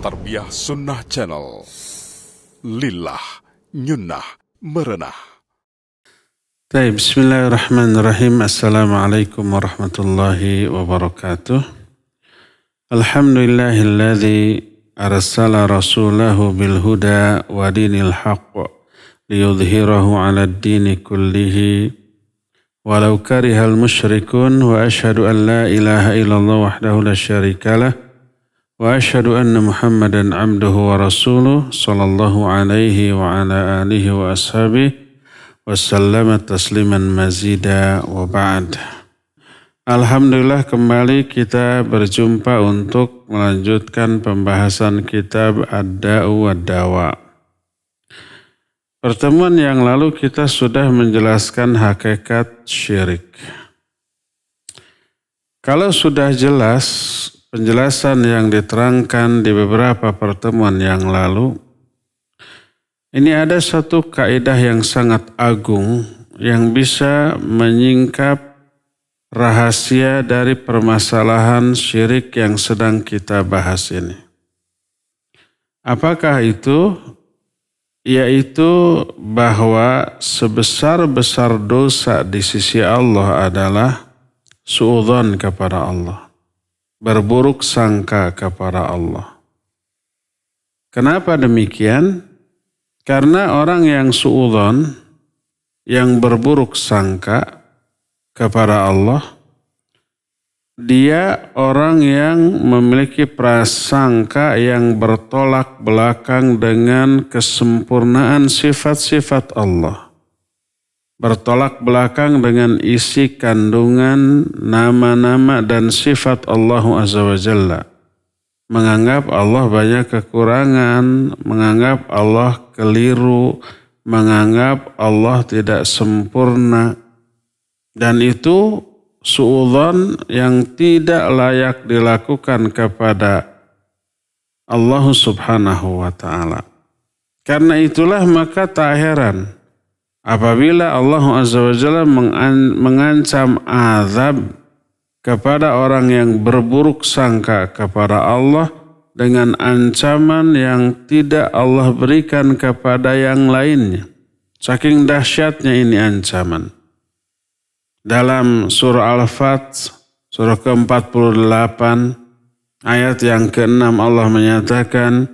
Tarbiyah Sunnah Channel. Lillah, nyunnah, merenah. Bismillahirrahmanirrahim. Assalamualaikum warahmatullahi wabarakatuh. Alhamdulillahilladzi arsala rasulahu bilhuda wa dinil haqq liyudhhirahu 'alad dini kullihi walau karihal musyrikun wa asyhadu an la ilaha illallah wahdahu la syarikalah wa asyhadu anna Muhammadan abduhu wa rasuluh sallallahu alaihi wa ala alihi wa ashabihi wa sallama tasliman mazida wa ba'd. Alhamdulillah kembali kita berjumpa untuk melanjutkan pembahasan kitab Ad-Da'u wad-Dawa. Pertemuan yang lalu kita sudah menjelaskan hakikat syirik. Kalau sudah jelas penjelasan yang diterangkan di beberapa pertemuan yang lalu, ini ada satu kaidah yang sangat agung yang bisa menyingkap rahasia dari permasalahan syirik yang sedang kita bahas ini. Apakah itu? Yaitu bahwa sebesar-besar dosa di sisi Allah adalah suudzon kepada Allah, berburuk sangka kepada Allah. Kenapa demikian? Karena orang yang suudzon, yang berburuk sangka kepada Allah, dia orang yang memiliki prasangka yang bertolak belakang dengan kesempurnaan sifat-sifat Allah. Bertolak belakang dengan isi kandungan nama-nama dan sifat Allah Azza wa Jalla. Menganggap Allah banyak kekurangan, menganggap Allah keliru, menganggap Allah tidak sempurna. Dan itu suudzon yang tidak layak dilakukan kepada Allah Subhanahu wa ta'ala. Karena itulah maka tak heran apabila Allah Azza wa Jalla mengancam azab kepada orang yang berburuk sangka kepada Allah dengan ancaman yang tidak Allah berikan kepada yang lainnya. Saking dahsyatnya ini ancaman. Dalam surah Al-Fat, surah ke-48, ayat yang ke-6 Allah menyatakan,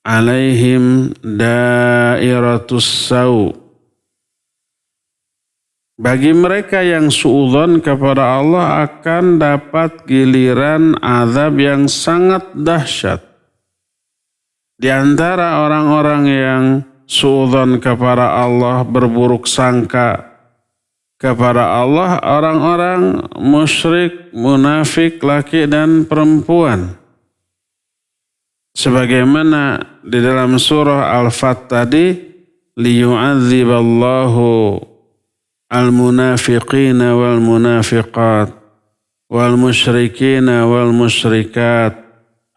alaihim dairatus saw. Bagi mereka yang suudzon kepada Allah akan dapat giliran azab yang sangat dahsyat. Di antara orang-orang yang suudzon kepada Allah, berburuk sangka kepada Allah, orang-orang musyrik, munafik, laki dan perempuan. Sebagaimana di dalam surah Al-Fat tadi, liyu'adziballahu al-munafiqina wal-munafiqat wal-musyrikina wal-musyrikat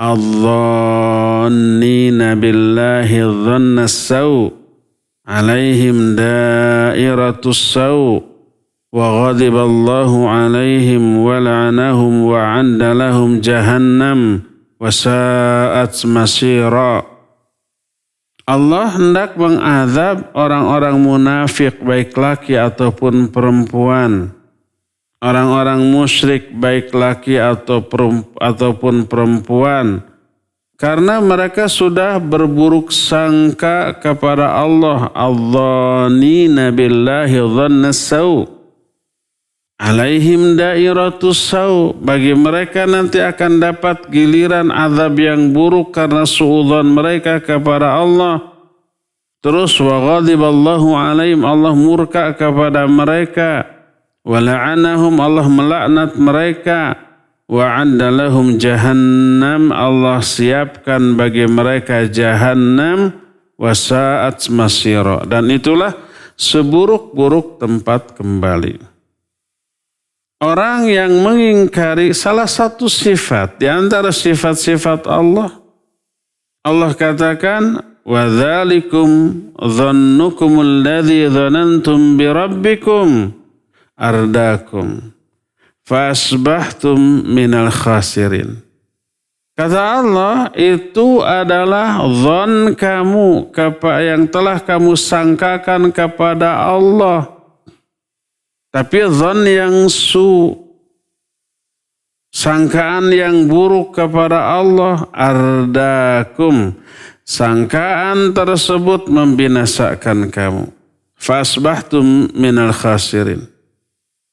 adh-dhannina billahi dhanna as-saw alaihim dairatus saw wa ghadiballahu alaihim wa la'anahum wa 'adda lahum jahannam wa sa'at masira. Allah hendak mengazab orang-orang munafik baik laki ataupun perempuan, orang-orang musyrik baik laki ataupun perempuan, karena mereka sudah berburuk sangka kepada Allah. Adh-dhannina billahi dhanna as-saw alaihim dairatus saw. Bagi mereka nanti akan dapat giliran azab yang buruk karena suudzon mereka kepada Allah. Terus wa ghadiballahu alaihim, Allah murka kepada mereka. Wa la'anahum, Allah melaknat mereka. Wa 'adda lahum jahannam, Allah siapkan bagi mereka jahannam. Wa sa'at masira, dan itulah seburuk-buruk tempat kembali. Orang yang mengingkari salah satu sifat di antara sifat-sifat Allah, Allah katakan wa dzalikum dhannukumul ladzi dhanantum bi rabbikum ardakum fa asbahtum minal khasirin. Kata Allah, itu adalah dzan kamu yang telah kamu sangkakan kepada Allah. Tapi dzan yang sangkaan yang buruk kepada Allah, ardakum. Sangkaan tersebut membinasakan kamu. Fasbahtum minal khasirin.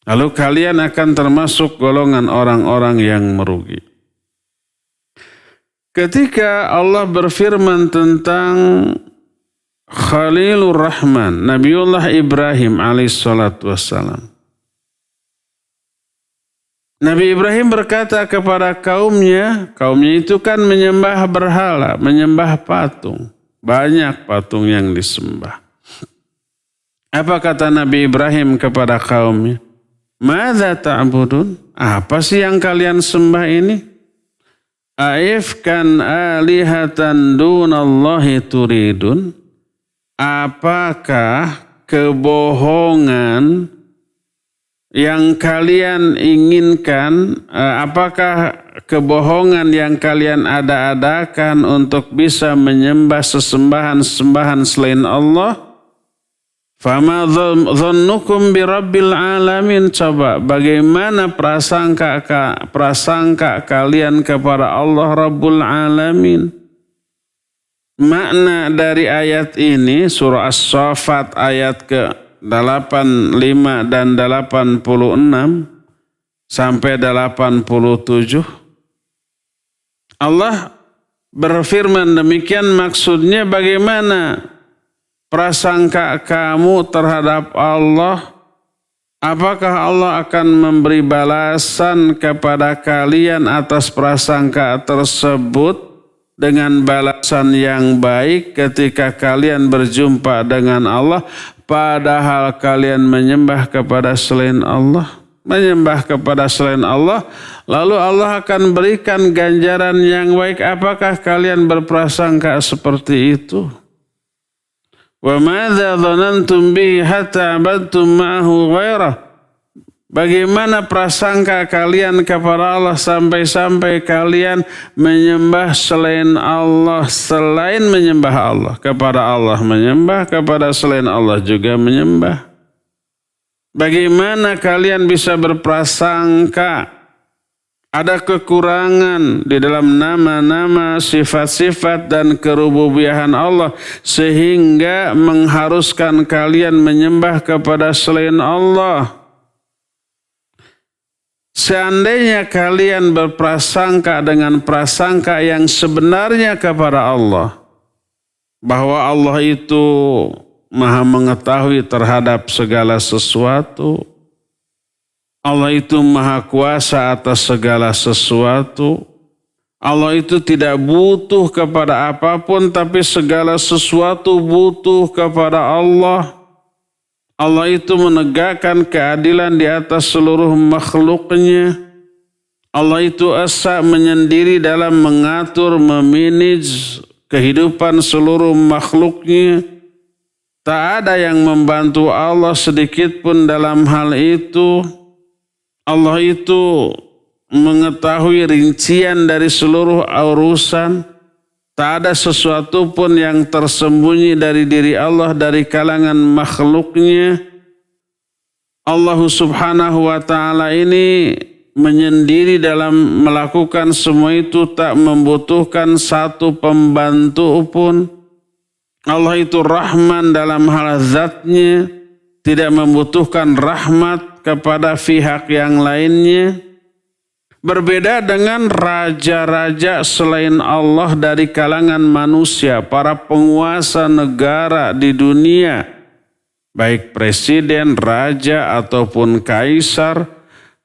Lalu kalian akan termasuk golongan orang-orang yang merugi. Ketika Allah berfirman tentang Khalilur Rahman, Nabiullah Ibrahim alaihissalatu wassalam. Nabi Ibrahim berkata kepada kaumnya itu kan menyembah berhala, menyembah patung. Banyak patung yang disembah. Apa kata Nabi Ibrahim kepada kaumnya? Madza ta'budun? Apa sih yang kalian sembah ini? Aifkan alihatan dunallahi turidun? Apakah kebohongan yang kalian inginkan, apakah kebohongan yang kalian ada-adakan untuk bisa menyembah sesembahan-sembahan selain Allah? Fama dhannukum bi rabbil alamin. Coba bagaimana prasangka kalian kepada Allah Rabbul Alamin? Makna dari ayat ini surah As-Saffat ayat ke-85 dan 86 sampai 87. Allah berfirman demikian, maksudnya bagaimana prasangka kamu terhadap Allah? Apakah Allah akan memberi balasan kepada kalian atas prasangka tersebut dengan balasan yang baik ketika kalian berjumpa dengan Allah, padahal kalian menyembah kepada selain Allah? Menyembah kepada selain Allah, lalu Allah akan berikan ganjaran yang baik. Apakah kalian berprasangka seperti itu? Wa madza dhanantum bihi hatta abadtum ma'ahu ghairah? Bagaimana prasangka kalian kepada Allah sampai-sampai kalian menyembah selain Allah, selain menyembah Allah, kepada Allah menyembah, kepada selain Allah juga menyembah? Bagaimana kalian bisa berprasangka ada kekurangan di dalam nama-nama, sifat-sifat dan kerububiahan Allah sehingga mengharuskan kalian menyembah kepada selain Allah? Seandainya kalian berprasangka dengan prasangka yang sebenarnya kepada Allah, bahwa Allah itu Maha mengetahui terhadap segala sesuatu, Allah itu Maha kuasa atas segala sesuatu. Allah itu tidak butuh kepada apapun, tapi segala sesuatu butuh kepada Allah. Allah itu menegakkan keadilan di atas seluruh makhluknya. Allah itu esa menyendiri dalam mengatur, memanage kehidupan seluruh makhluknya. Tak ada yang membantu Allah sedikit pun dalam hal itu. Allah itu mengetahui rincian dari seluruh urusan. Tak ada sesuatu pun yang tersembunyi dari diri Allah dari kalangan makhluknya. Allah subhanahu wa ta'ala ini menyendiri dalam melakukan semua itu, tak membutuhkan satu pembantu pun. Allah itu Rahman dalam hal zatnya, tidak membutuhkan rahmat kepada pihak yang lainnya. Berbeda dengan raja-raja selain Allah dari kalangan manusia, para penguasa negara di dunia, baik presiden, raja ataupun kaisar,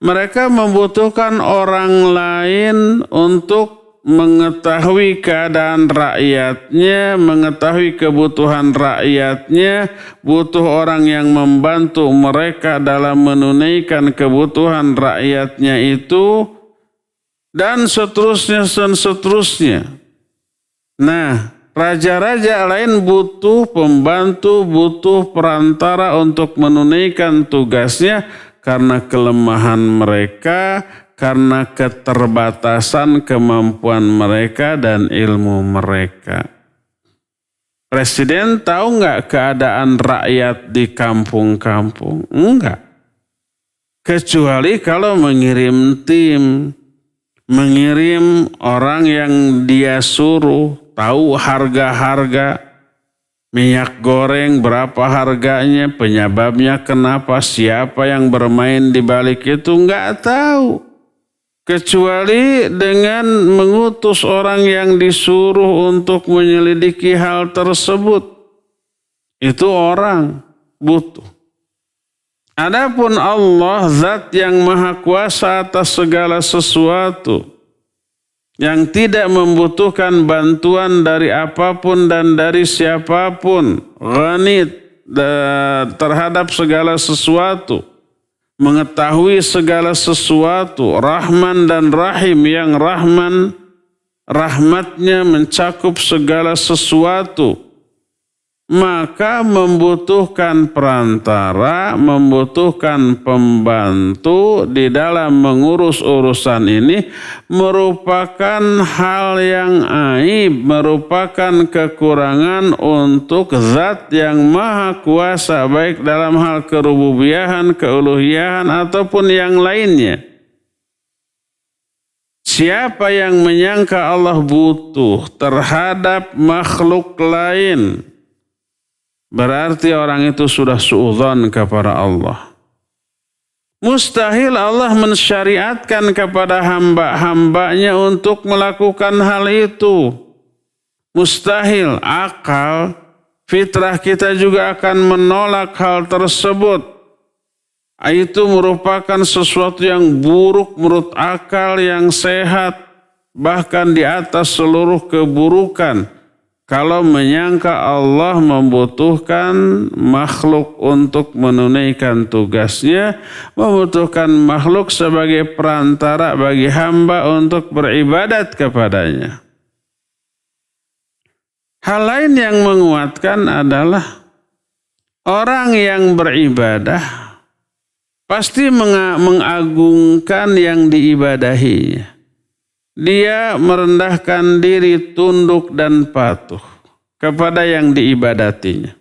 mereka membutuhkan orang lain untuk mengetahui keadaan rakyatnya, mengetahui kebutuhan rakyatnya, butuh orang yang membantu mereka dalam menunaikan kebutuhan rakyatnya itu, dan seterusnya dan seterusnya. Nah, Raja-raja lain butuh pembantu, butuh perantara untuk menunaikan tugasnya karena kelemahan mereka, karena keterbatasan kemampuan mereka dan ilmu mereka. Presiden tahu nggak keadaan rakyat di kampung-kampung? Enggak. Kecuali kalau mengirim tim, mengirim orang yang dia suruh, tahu harga-harga minyak goreng berapa harganya, penyebabnya kenapa, siapa yang bermain di balik itu nggak tahu. Kecuali dengan mengutus orang yang disuruh untuk menyelidiki hal tersebut. Itu orang butuh. Adapun Allah, zat yang maha kuasa atas segala sesuatu, yang tidak membutuhkan bantuan dari apapun dan dari siapapun, ghani terhadap segala sesuatu, mengetahui segala sesuatu, Rahman dan Rahim, yang Rahman rahmatnya mencakup segala sesuatu, maka membutuhkan perantara, membutuhkan pembantu di dalam mengurus urusan ini merupakan hal yang aib, merupakan kekurangan untuk zat yang maha kuasa, baik dalam hal kerububiyahan, keuluhiyahan ataupun yang lainnya. Siapa yang menyangka Allah butuh terhadap makhluk lain, berarti orang itu sudah suudzon kepada Allah. Mustahil Allah mensyariatkan kepada hamba-hambanya untuk melakukan hal itu. Mustahil. Akal, fitrah kita juga akan menolak hal tersebut. Itu merupakan sesuatu yang buruk menurut akal yang sehat, bahkan di atas seluruh keburukan. Kalau menyangka Allah membutuhkan makhluk untuk menunaikan tugasnya, membutuhkan makhluk sebagai perantara bagi hamba untuk beribadat kepadanya. Hal lain yang menguatkan adalah orang yang beribadah pasti mengagungkan yang diibadahinya. Dia merendahkan diri, tunduk dan patuh kepada yang diibadatinya.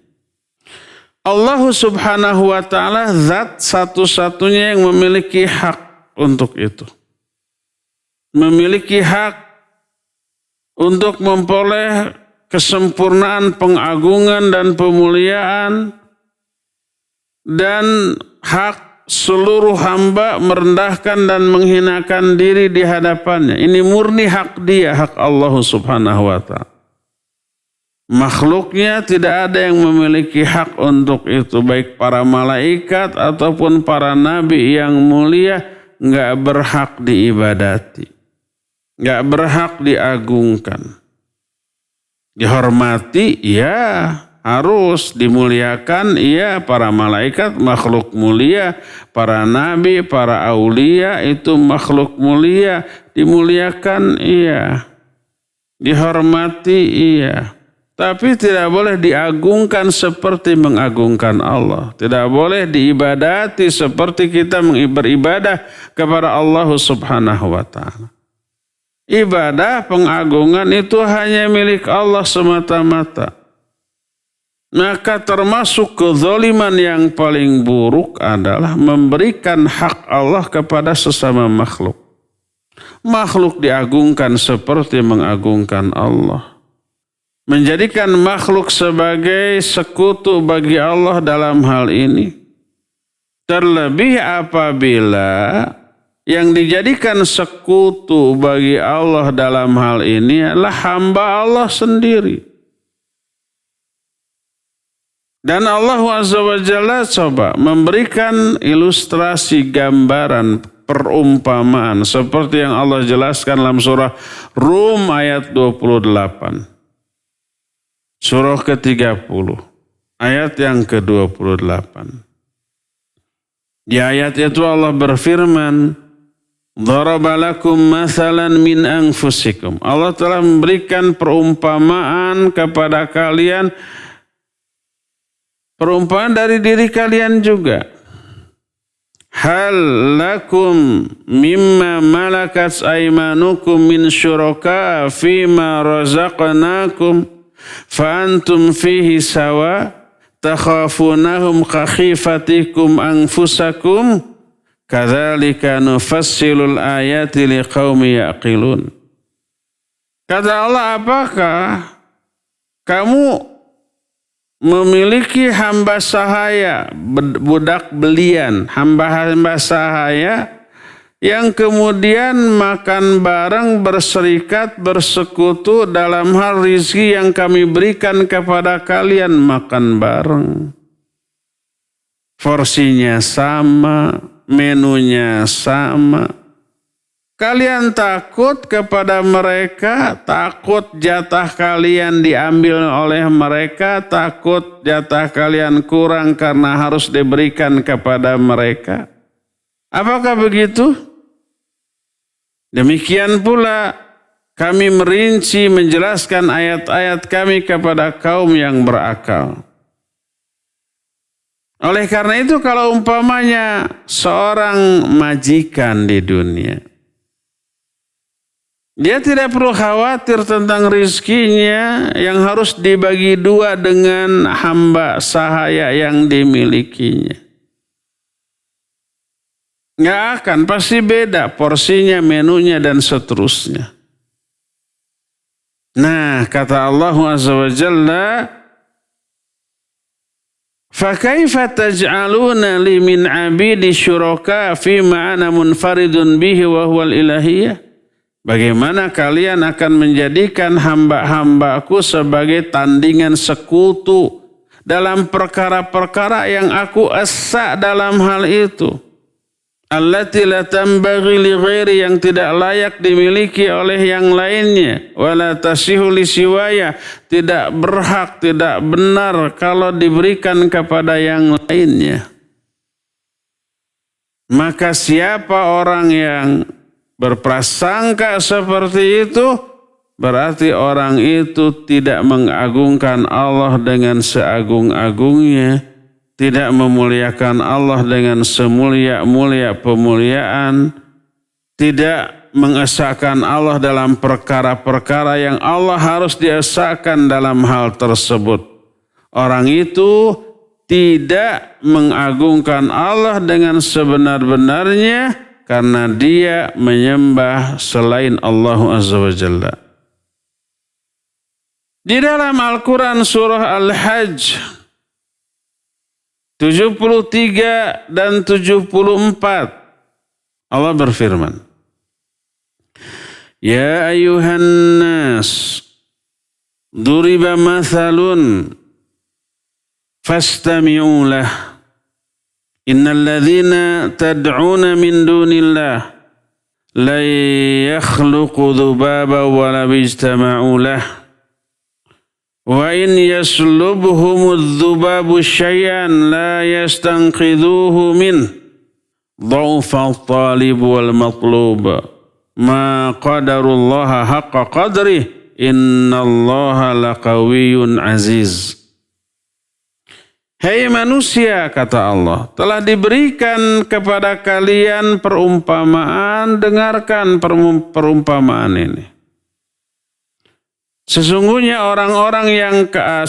Allah subhanahu wa ta'ala zat satu-satunya yang memiliki hak untuk itu. Memiliki hak untuk memperoleh kesempurnaan pengagungan dan pemuliaan, dan hak seluruh hamba merendahkan dan menghinakan diri di hadapannya. Ini murni hak dia, hak Allah subhanahu wa ta'ala. Makhluknya tidak ada yang memiliki hak untuk itu, baik para malaikat ataupun para nabi yang mulia, nggak berhak diibadati, nggak berhak diagungkan. Dihormati, ya, harus dimuliakan, iya, para malaikat makhluk mulia, para nabi, para aulia itu makhluk mulia, dimuliakan, iya, dihormati, iya. Tapi tidak boleh diagungkan seperti mengagungkan Allah. Tidak boleh diibadati seperti kita beribadah kepada Allah subhanahu wa ta'ala. Ibadah pengagungan itu hanya milik Allah semata-mata. Maka termasuk kezaliman yang paling buruk adalah memberikan hak Allah kepada sesama makhluk. Makhluk diagungkan seperti mengagungkan Allah. Menjadikan makhluk sebagai sekutu bagi Allah dalam hal ini. Terlebih apabila yang dijadikan sekutu bagi Allah dalam hal ini adalah hamba Allah sendiri. Dan Allah Azza wa Jalla coba memberikan ilustrasi, gambaran, perumpamaan seperti yang Allah jelaskan dalam surah Rum ayat 28. Surah ke-30 ayat yang ke-28. Di ayat itu Allah berfirman, Daraba lakum mathalan min anfusikum. Allah telah memberikan perumpamaan kepada kalian, perumpamaan dari diri kalian juga. Hal lakum mimma malakat aymanukum min syuraka fima razaqnakum fa antum fihi sawa takhafunahum kakhifatikum anfusakum kadzalika nufassilul ayati liqaumi yaqilun. Kata Allah, apakah kamu memiliki hamba sahaya, budak belian, hamba-hamba sahaya yang kemudian makan bareng, berserikat, bersekutu dalam hal rizki yang kami berikan kepada kalian, makan bareng. Porsinya sama, menunya sama. Kalian takut kepada mereka, takut jatah kalian diambil oleh mereka, takut jatah kalian kurang karena harus diberikan kepada mereka. Apakah begitu? Demikian pula kami merinci menjelaskan ayat-ayat kami kepada kaum yang berakal. Oleh karena itu kalau umpamanya seorang majikan di dunia, dia tidak perlu khawatir tentang rizkinya yang harus dibagi dua dengan hamba sahaya yang dimilikinya. Nggak akan, pasti beda porsinya, menunya, dan seterusnya. Nah, kata Allah Azza wa Jalla, fakaifa taj'aluna li min 'abidi syuraka fi ma'ana munfaridun bihi wa huwal ilahiyah. Bagaimana kalian akan menjadikan hamba-hambaku sebagai tandingan sekutu dalam perkara-perkara yang aku esa dalam hal itu. Allati la tambaghi li ghairi, yang tidak layak dimiliki oleh yang lainnya. Wala tasihu li siwaya, tidak berhak, tidak benar kalau diberikan kepada yang lainnya. Maka siapa orang yang berprasangka seperti itu, berarti orang itu tidak mengagungkan Allah dengan seagung-agungnya, tidak memuliakan Allah dengan semulia-mulia pemuliaan, tidak mengesahkan Allah dalam perkara-perkara yang Allah harus diesahkan dalam hal tersebut. Orang itu tidak mengagungkan Allah dengan sebenar-benarnya karena dia menyembah selain Allah Azza wa Jalla. Di dalam Al-Quran surah Al-Hajj 73 dan 74 Allah berfirman, Ya ayuhan nas duriba mathalun fastami'u lah innal ladzina tad'una min dunillah la yakhluqu dhubaba wa la bijtama'u lah wa in yaslubhumudz dzubabu syai'an la yastanqidhuhu min dha'fal talib wal matlub ma qadarullaha haqqa qadrih innallaha laqawiyyun aziz. Hei manusia, kata Allah, telah diberikan kepada kalian perumpamaan, dengarkan perumpamaan ini. Sesungguhnya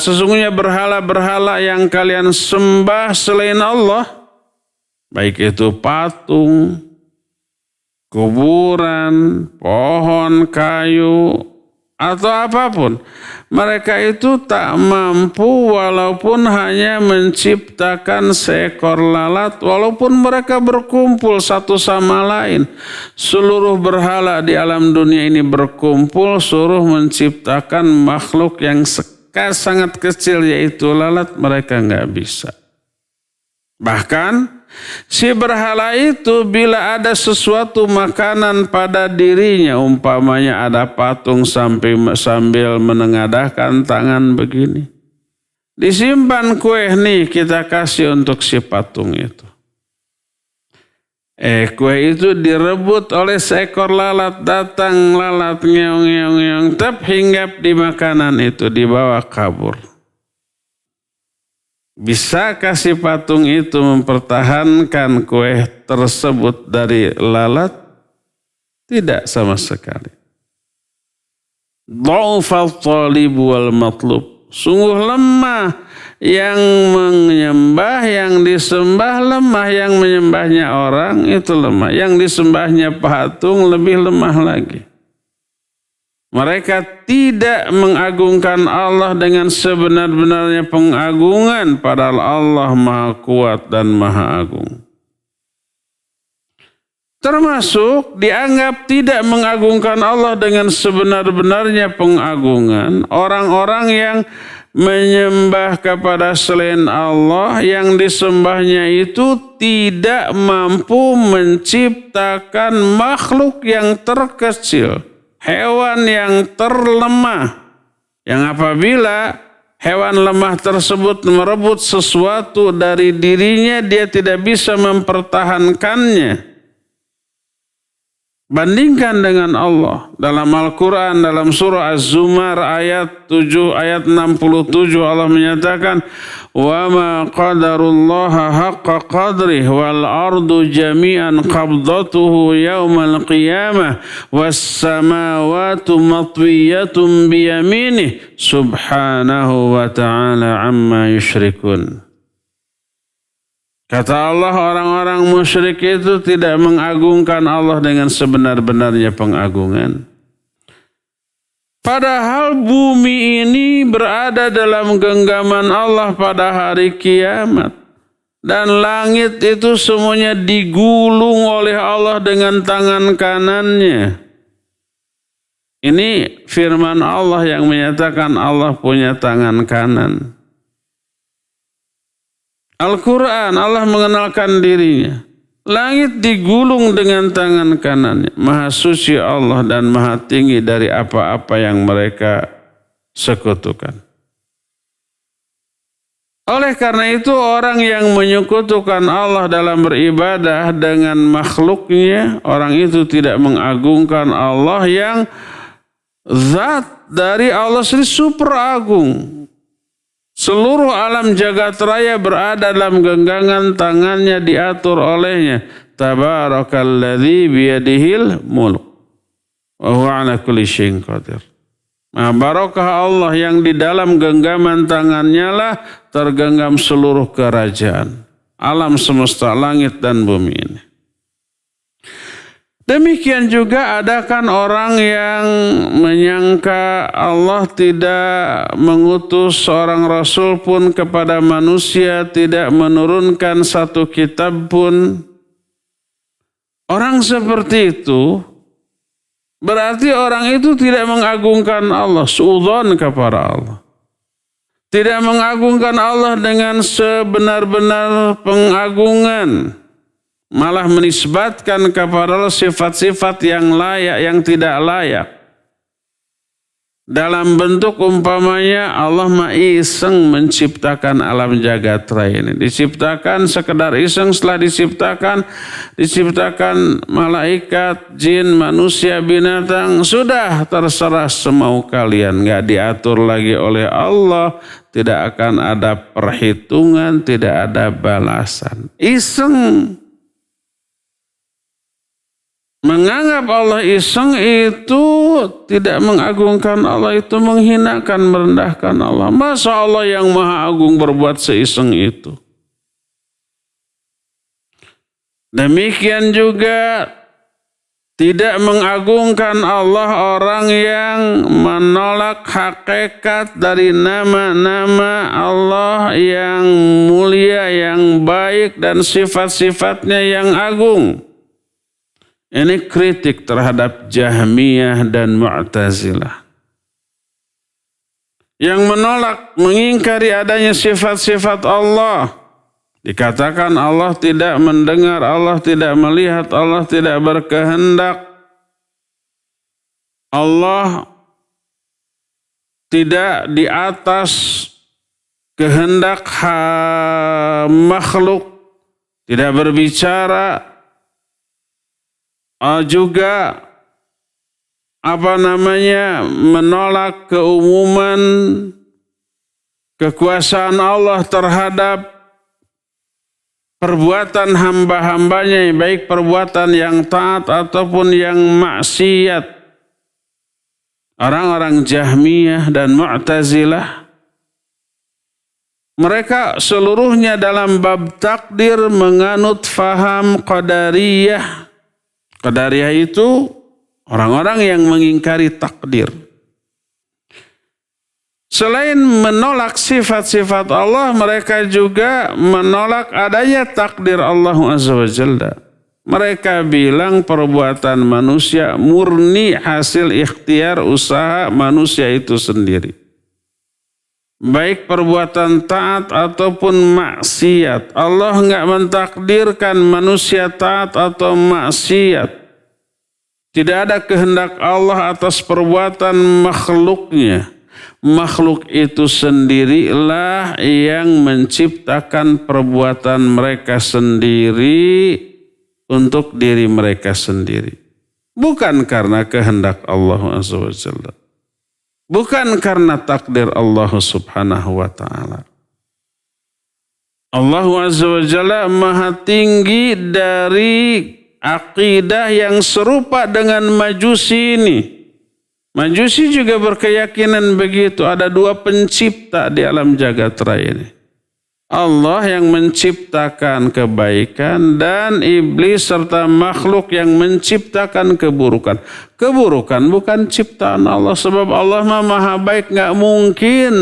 sesungguhnya berhala-berhala yang kalian sembah selain Allah, baik itu patung, kuburan, pohon, kayu, atau apapun, mereka itu tak mampu walaupun hanya menciptakan seekor lalat, walaupun mereka berkumpul satu sama lain. Seluruh berhala di alam dunia ini berkumpul, suruh menciptakan makhluk yang sangat kecil yaitu lalat, mereka nggak bisa. Bahkan si berhala itu bila ada sesuatu makanan pada dirinya, umpamanya ada patung sambil menengadahkan tangan begini, disimpan kue nih kita kasih untuk si patung itu. Kue itu direbut oleh seekor lalat, datang lalat ngeong-ngeong-ngeong, tep hinggap di makanan itu, dibawa kabur. Bisakah si patung itu mempertahankan kue tersebut dari lalat? Tidak sama sekali. Dha'ufal talib wal matlub. Sungguh lemah yang menyembah, yang disembah lemah, yang menyembahnya orang itu lemah, yang disembahnya patung lebih lemah lagi. Mereka tidak mengagungkan Allah dengan sebenar-benarnya pengagungan, padahal Allah Maha Kuat dan Maha Agung. Termasuk dianggap tidak mengagungkan Allah dengan sebenar-benarnya pengagungan orang-orang yang menyembah kepada selain Allah, yang disembahnya itu tidak mampu menciptakan makhluk yang terkecil, hewan yang terlemah, yang apabila hewan lemah tersebut merebut sesuatu dari dirinya, dia tidak bisa mempertahankannya. Bandingkan dengan Allah. Dalam Al-Quran, dalam surah Az-Zumar ayat 7, ayat 67 Allah menyatakan, وَمَا قَدَرُ اللَّهَ حَقَّ قَدْرِهِ وَالْأَرْضُ جَمِيعًا قَبْضَتُهُ يَوْمَ الْقِيَامَةِ وَالسَّمَاوَاتُ مَطْوِيَّةٌ بِيَمِينِهِ سُبْحَانَهُ وَتَعَالَى عَمَّا يُشْرِكُونَ. Kata Allah, orang-orang musyrik itu tidak mengagungkan Allah dengan sebenar-benarnya pengagungan. Padahal bumi ini berada dalam genggaman Allah pada hari kiamat. Dan langit itu semuanya digulung oleh Allah dengan tangan kanannya. Ini firman Allah yang menyatakan Allah punya tangan kanan. Al-Quran, Allah mengenalkan dirinya. Langit digulung dengan tangan kanannya. Maha suci Allah dan maha tinggi dari apa-apa yang mereka sekutukan. Oleh karena itu, orang yang menyekutukan Allah dalam beribadah dengan makhluknya, orang itu tidak mengagungkan Allah yang zat dari Allah sendiri super agung. Seluruh alam jagat raya berada dalam genggaman tangannya, diatur olehnya. Tabarakalladzi biyadihil mulk wa huwa ala kulli syai'in qadir. Barakah Allah yang di dalam genggaman tangannya lah tergenggam seluruh kerajaan, alam semesta langit dan bumi ini. Demikian juga ada kan orang yang menyangka Allah tidak mengutus seorang rasul pun kepada manusia, tidak menurunkan satu kitab pun. Orang seperti itu berarti orang itu tidak mengagungkan Allah, suudzon kepada Allah. Tidak mengagungkan Allah dengan sebenar-benar pengagungan. Malah menisbatkan kepada Allah sifat-sifat yang layak, yang tidak layak. Dalam bentuk umpamanya Allah mah iseng menciptakan alam jagat raya ini. Diciptakan sekedar iseng, setelah diciptakan malaikat, jin, manusia, binatang. Sudah terserah semau kalian. Gak diatur lagi oleh Allah. Tidak akan ada perhitungan, tidak ada balasan. Iseng. Menganggap Allah iseng itu tidak mengagungkan Allah, itu menghinakan, merendahkan Allah. Masa Allah yang maha agung berbuat seiseng itu? Demikian juga tidak mengagungkan Allah orang yang menolak hakikat dari nama-nama Allah yang mulia, yang baik, dan sifat-sifatnya yang agung. Ini kritik terhadap Jahmiyah dan Mu'tazilah. Yang menolak, mengingkari adanya sifat-sifat Allah. Dikatakan Allah tidak mendengar, Allah tidak melihat, Allah tidak berkehendak. Allah tidak di atas kehendak makhluk, tidak berbicara. juga menolak keumuman kekuasaan Allah terhadap perbuatan hamba-hambanya, baik perbuatan yang taat ataupun yang maksiat. Orang-orang Jahmiyah dan Mu'tazilah, mereka seluruhnya dalam bab takdir menganut faham Qadariyah. Qadariyah itu orang-orang yang mengingkari takdir. Selain menolak sifat-sifat Allah, mereka juga menolak adanya takdir Allah Azza wa Jalla. Mereka bilang perbuatan manusia murni hasil ikhtiar usaha manusia itu sendiri. Baik perbuatan taat ataupun maksiat. Allah enggak mentakdirkan manusia taat atau maksiat. Tidak ada kehendak Allah atas perbuatan makhluknya. Makhluk itu sendirilah yang menciptakan perbuatan mereka sendiri untuk diri mereka sendiri. Bukan karena kehendak Allah Azza wa Jalla. Bukan karena takdir Allah Subhanahu wa ta'ala. Allah Azza wa Jalla maha tinggi dari akidah yang serupa dengan Majusi ini. Majusi juga berkeyakinan begitu. Ada dua pencipta di alam jagat raya ini. Allah yang menciptakan kebaikan dan iblis serta makhluk yang menciptakan keburukan. Keburukan bukan ciptaan Allah, sebab Allah maha baik, gak mungkin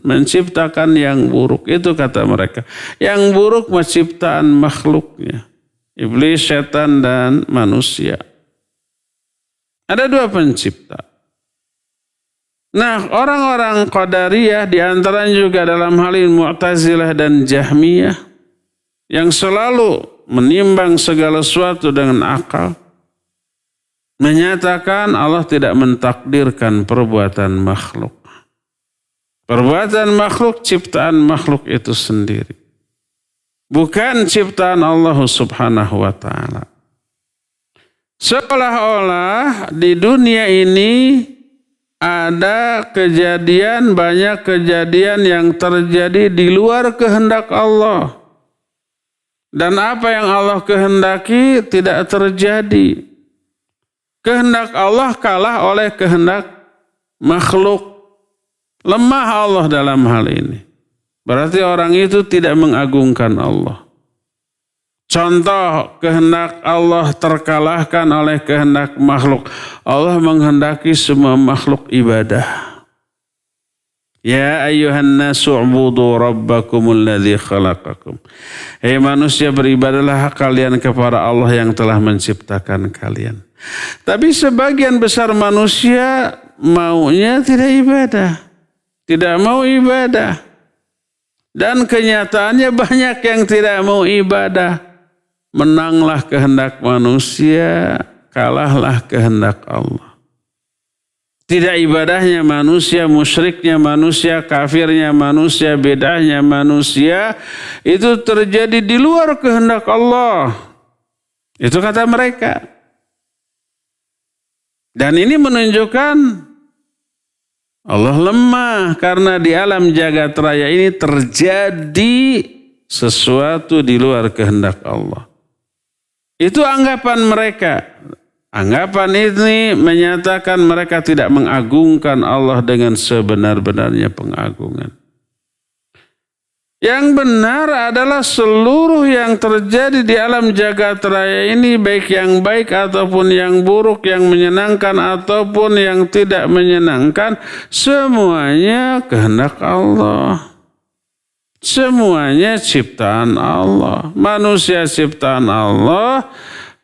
menciptakan yang buruk. Itu kata mereka. Yang buruk menciptaan makhluknya. Iblis, setan, dan manusia. Ada dua pencipta. Nah, orang-orang Qadariyah diantaranya juga dalam hal ini Mu'tazilah dan Jahmiyah yang selalu menimbang segala sesuatu dengan akal, menyatakan Allah tidak mentakdirkan perbuatan makhluk. Perbuatan makhluk, ciptaan makhluk itu sendiri. Bukan ciptaan Allah Subhanahu wa ta'ala. Seolah-olah di dunia ini ada kejadian, banyak kejadian yang terjadi di luar kehendak Allah. Dan apa yang Allah kehendaki tidak terjadi. Kehendak Allah kalah oleh kehendak makhluk. Lemah Allah dalam hal ini. Berarti orang itu tidak mengagungkan Allah. Contoh, kehendak Allah terkalahkan oleh kehendak makhluk. Allah menghendaki semua makhluk ibadah. Ya ayyuhan nasu ubudu rabbakumul ladzi khalaqakum. Hei manusia, beribadahlah kalian kepada Allah yang telah menciptakan kalian. Tapi sebagian besar manusia maunya tidak ibadah. Tidak mau ibadah. Dan kenyataannya banyak yang tidak mau ibadah. Menanglah kehendak manusia, kalahlah kehendak Allah. Tidak ibadahnya manusia, musyriknya manusia, kafirnya manusia, bid'ahnya manusia, itu terjadi di luar kehendak Allah. Itu kata mereka. Dan ini menunjukkan Allah lemah karena di alam jagat raya ini terjadi sesuatu di luar kehendak Allah. Itu anggapan mereka. Anggapan ini menyatakan mereka tidak mengagungkan Allah dengan sebenar-benarnya pengagungan. Yang benar adalah seluruh yang terjadi di alam jagat raya ini, baik yang baik ataupun yang buruk, yang menyenangkan ataupun yang tidak menyenangkan, semuanya kehendak Allah. Semuanya ciptaan Allah. Manusia ciptaan Allah.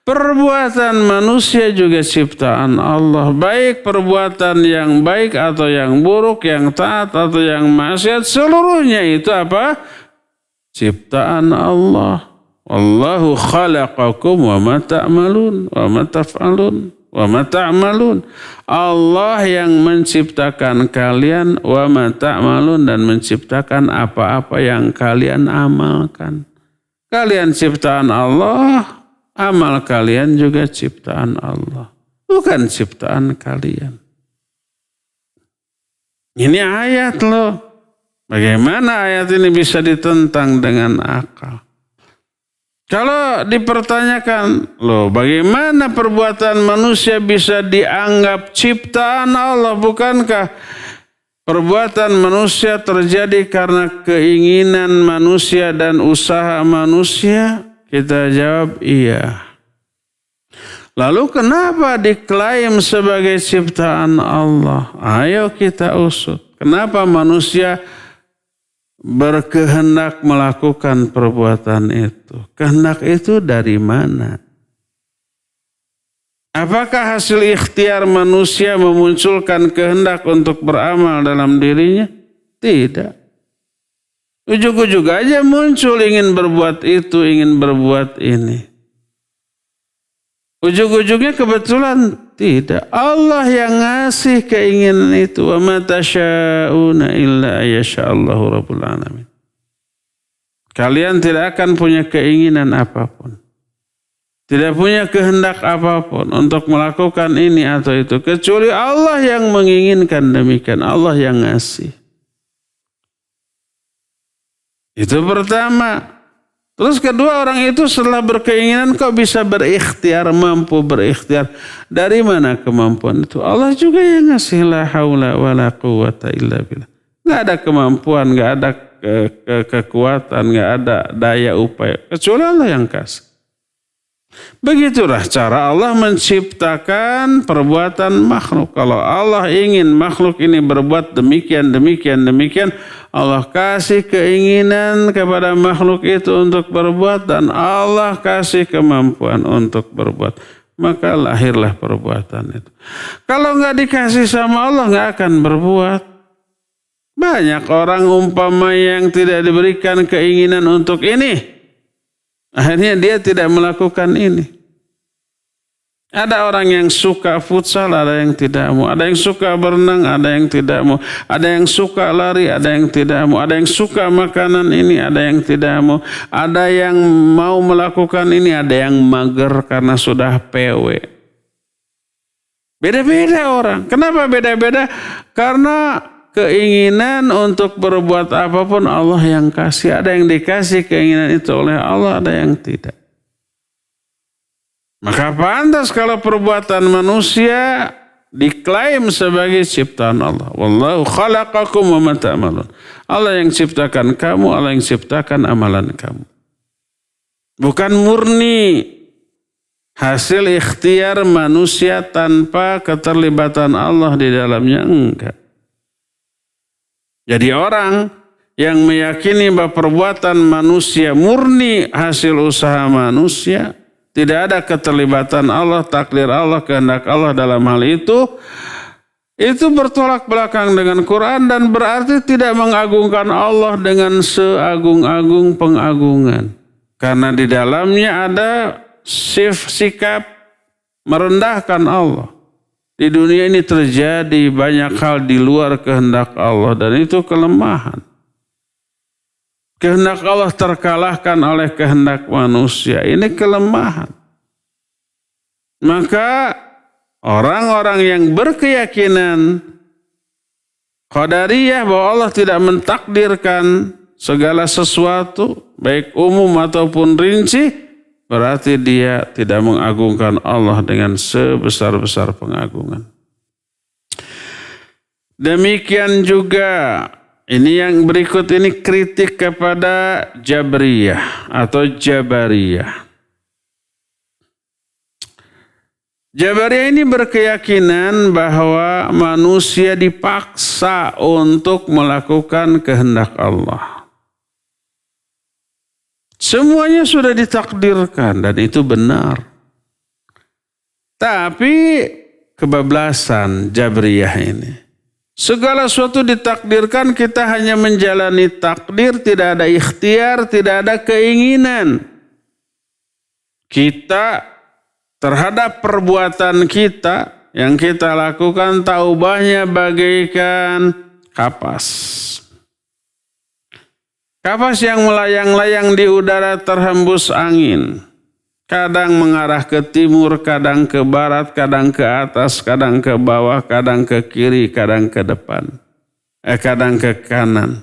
Perbuatan manusia juga ciptaan Allah. Baik perbuatan yang baik atau yang buruk, yang taat atau yang maksiat, seluruhnya itu apa? Ciptaan Allah. Wallahu khalaqakum wa ma ta'malun wa ma taf'alun wa ma ta'malun. Allah yang menciptakan kalian wa ma ta'malun, dan menciptakan apa-apa yang kalian amalkan. Kalian ciptaan Allah, Amal kalian juga ciptaan Allah, bukan ciptaan kalian. Ini ayat loh. Bagaimana ayat ini bisa ditentang dengan akal? Kalau dipertanyakan, loh bagaimana perbuatan manusia bisa dianggap ciptaan Allah? Bukankah perbuatan manusia terjadi karena keinginan manusia dan usaha manusia? Kita jawab iya. Lalu kenapa diklaim sebagai ciptaan Allah? Ayo kita usut. Kenapa manusia berkehendak melakukan perbuatan itu? Kehendak itu dari mana? Apakah hasil ikhtiar manusia memunculkan kehendak untuk beramal dalam dirinya? Tidak. Ujug-ujug aja muncul ingin berbuat itu, ingin berbuat ini. Ujug-ujugnya kebetulan tidak. Allah yang ngasih keinginan itu. Wa ma tasyauna illa ayyasha'allahu rabbul alamin. Kalian tidak akan punya keinginan apapun. Tidak punya kehendak apapun untuk melakukan ini atau itu. Kecuali Allah yang menginginkan demikian. Allah yang ngasih. Itu pertama. Terus kedua, orang itu setelah berkeinginan kok bisa berikhtiar, mampu berikhtiar. Dari mana kemampuan itu? Allah juga yang ngasih. La haula wa la quwata illa billah. Gak ada kemampuan, gak ada kekuatan, gak ada daya upaya. Kecuali Allah yang kasih. Begitulah cara Allah menciptakan perbuatan makhluk. Kalau Allah ingin makhluk ini berbuat demikian, Allah kasih keinginan kepada makhluk itu untuk berbuat dan Allah kasih kemampuan untuk berbuat. Maka lahirlah perbuatan itu. Kalau nggak dikasih sama Allah nggak akan berbuat. Banyak orang umpama yang tidak diberikan keinginan untuk ini. Akhirnya dia tidak melakukan ini. Ada orang yang suka futsal, ada yang tidak mau. Ada yang suka berenang, ada yang tidak mau. Ada yang suka lari, ada yang tidak mau. Ada yang suka makanan ini, ada yang tidak mau. Ada yang mau melakukan ini, ada yang mager karena sudah PW. Beda-beda orang. Kenapa beda-beda? Karena keinginan untuk berbuat apapun Allah yang kasih. Ada yang dikasih keinginan itu oleh Allah, ada yang tidak. Maka pantas kalau perbuatan manusia diklaim sebagai ciptaan Allah. Wallahu khalaqakum wa ma ta'malun. Allah yang ciptakan kamu, Allah yang ciptakan amalan kamu. Bukan murni hasil ikhtiar manusia tanpa keterlibatan Allah di dalamnya, enggak. Jadi orang yang meyakini bahwa perbuatan manusia murni hasil usaha manusia, tidak ada keterlibatan Allah, takdir Allah, kehendak Allah dalam hal itu bertolak belakang dengan Quran dan berarti tidak mengagungkan Allah dengan seagung-agung pengagungan. Karena di dalamnya ada sikap merendahkan Allah. Di dunia ini terjadi banyak hal di luar kehendak Allah dan itu kelemahan. Kehendak Allah terkalahkan oleh kehendak manusia. Ini kelemahan. Maka orang-orang yang berkeyakinan qadariyah bahwa Allah tidak mentakdirkan segala sesuatu, baik umum ataupun rinci, berarti dia tidak mengagungkan Allah dengan sebesar-besar pengagungan. Demikian juga, ini yang berikut ini kritik kepada Jabriyah atau Jabariyah. Jabariyah ini berkeyakinan bahwa manusia dipaksa untuk melakukan kehendak Allah. Semuanya sudah ditakdirkan dan itu benar. Tapi kebablasan Jabriyah ini. Segala sesuatu ditakdirkan, kita hanya menjalani takdir, tidak ada ikhtiar, tidak ada keinginan. Kita terhadap perbuatan kita yang kita lakukan taubahnya bagaikan kapas. Kapas yang melayang-layang di udara terhembus angin. Kadang mengarah ke timur, kadang ke barat, kadang ke atas, kadang ke bawah, kadang ke kiri, kadang ke depan. Kadang ke kanan.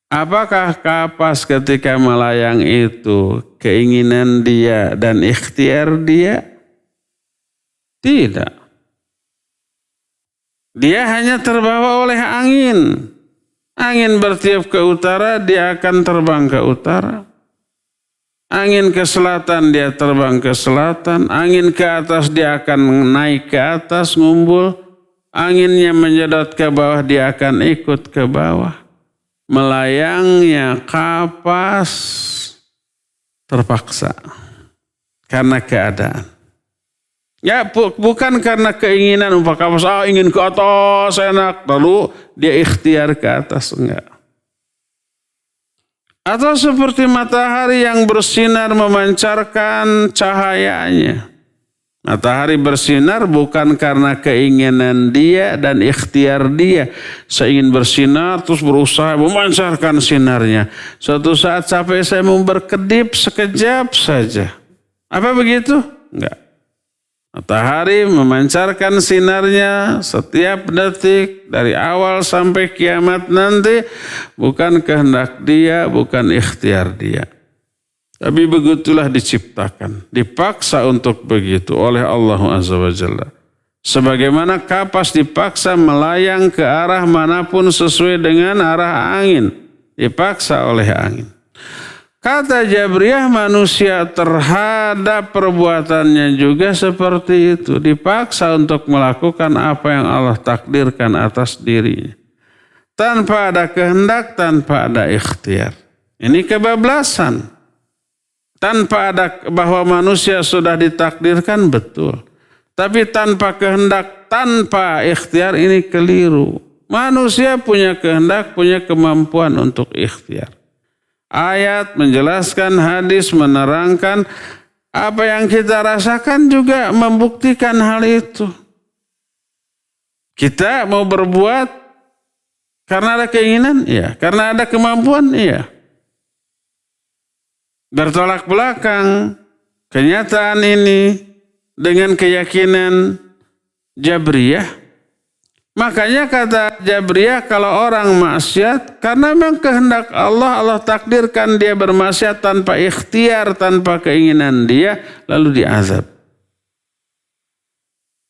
Apakah kapas ketika melayang itu keinginan dia dan ikhtiar dia? Tidak. Dia hanya terbawa oleh angin. Angin bertiup ke utara, dia akan terbang ke utara. Angin ke selatan, dia terbang ke selatan. Angin ke atas, dia akan naik ke atas, ngumpul. Anginnya menyedot ke bawah, dia akan ikut ke bawah. Melayangnya kapas terpaksa karena keadaan. Ya, bukan karena keinginan kapas, ingin ke atas enak, lalu dia ikhtiar ke atas, enggak. Atau seperti matahari yang bersinar memancarkan cahayanya. Matahari bersinar bukan karena keinginan dia dan ikhtiar dia. Saya ingin bersinar terus berusaha memancarkan sinarnya. Suatu saat capek, saya mau berkedip sekejap saja. Apa begitu? Enggak. Matahari memancarkan sinarnya setiap detik dari awal sampai kiamat nanti, bukan kehendak dia, bukan ikhtiar dia. Tapi begitulah diciptakan, dipaksa untuk begitu oleh Allah Azza wa Jalla. Sebagaimana kapas dipaksa melayang ke arah manapun sesuai dengan arah angin, dipaksa oleh angin. Kata Jabriyah, manusia terhadap perbuatannya juga seperti itu. Dipaksa untuk melakukan apa yang Allah takdirkan atas dirinya. Tanpa ada kehendak, tanpa ada ikhtiar. Ini kebablasan. Tanpa ada bahwa manusia sudah ditakdirkan, betul. Tapi tanpa kehendak, tanpa ikhtiar, ini keliru. Manusia punya kehendak, punya kemampuan untuk ikhtiar. Ayat menjelaskan, hadis menerangkan, apa yang kita rasakan juga membuktikan hal itu. Kita mau berbuat karena ada keinginan, iya. Karena ada kemampuan, iya. Bertolak belakang kenyataan ini dengan keyakinan Jabriyah. Makanya kata Jabriyah, kalau orang maksiat karena memang kehendak Allah, Allah takdirkan dia bermaksiat tanpa ikhtiar, tanpa keinginan dia, lalu diazab.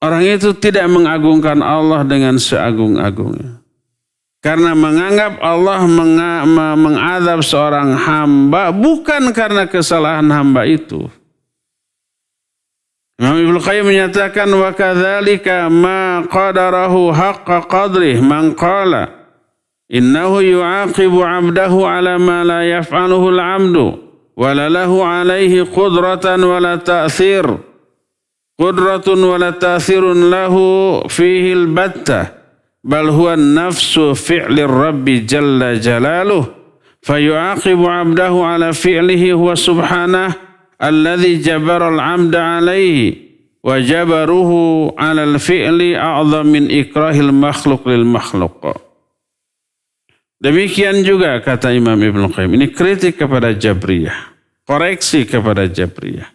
Orang itu tidak mengagungkan Allah dengan seagung-agungnya. Karena menganggap Allah mengazab seorang hamba bukan karena kesalahan hamba itu. Imam Ibnu Qayyim menyatakan, wa kadzalika ma qadarahu haqqa qadrih man qala innahu yu'aqibu 'abdahu 'ala ma la yaf'aluhu al-'abdu wa la lahu 'alaihi qudratan wa la ta'thir qudratun wa la ta'thirun lahu fihi al-battah bal huwa an-nafsu fi'lir rabbi jalla jalaluh fayu'aqibu 'abdahu 'ala fi'lihi huwa subhanahu alladzi jabara al-'amda 'alaihi wa jabaruhu 'ala al-fi'li a'dham min ikrahil makhluq lil makhluq. Demikian juga kata Imam Ibnu Qayyim. Ini kritik kepada Jabriyah, koreksi kepada Jabriyah.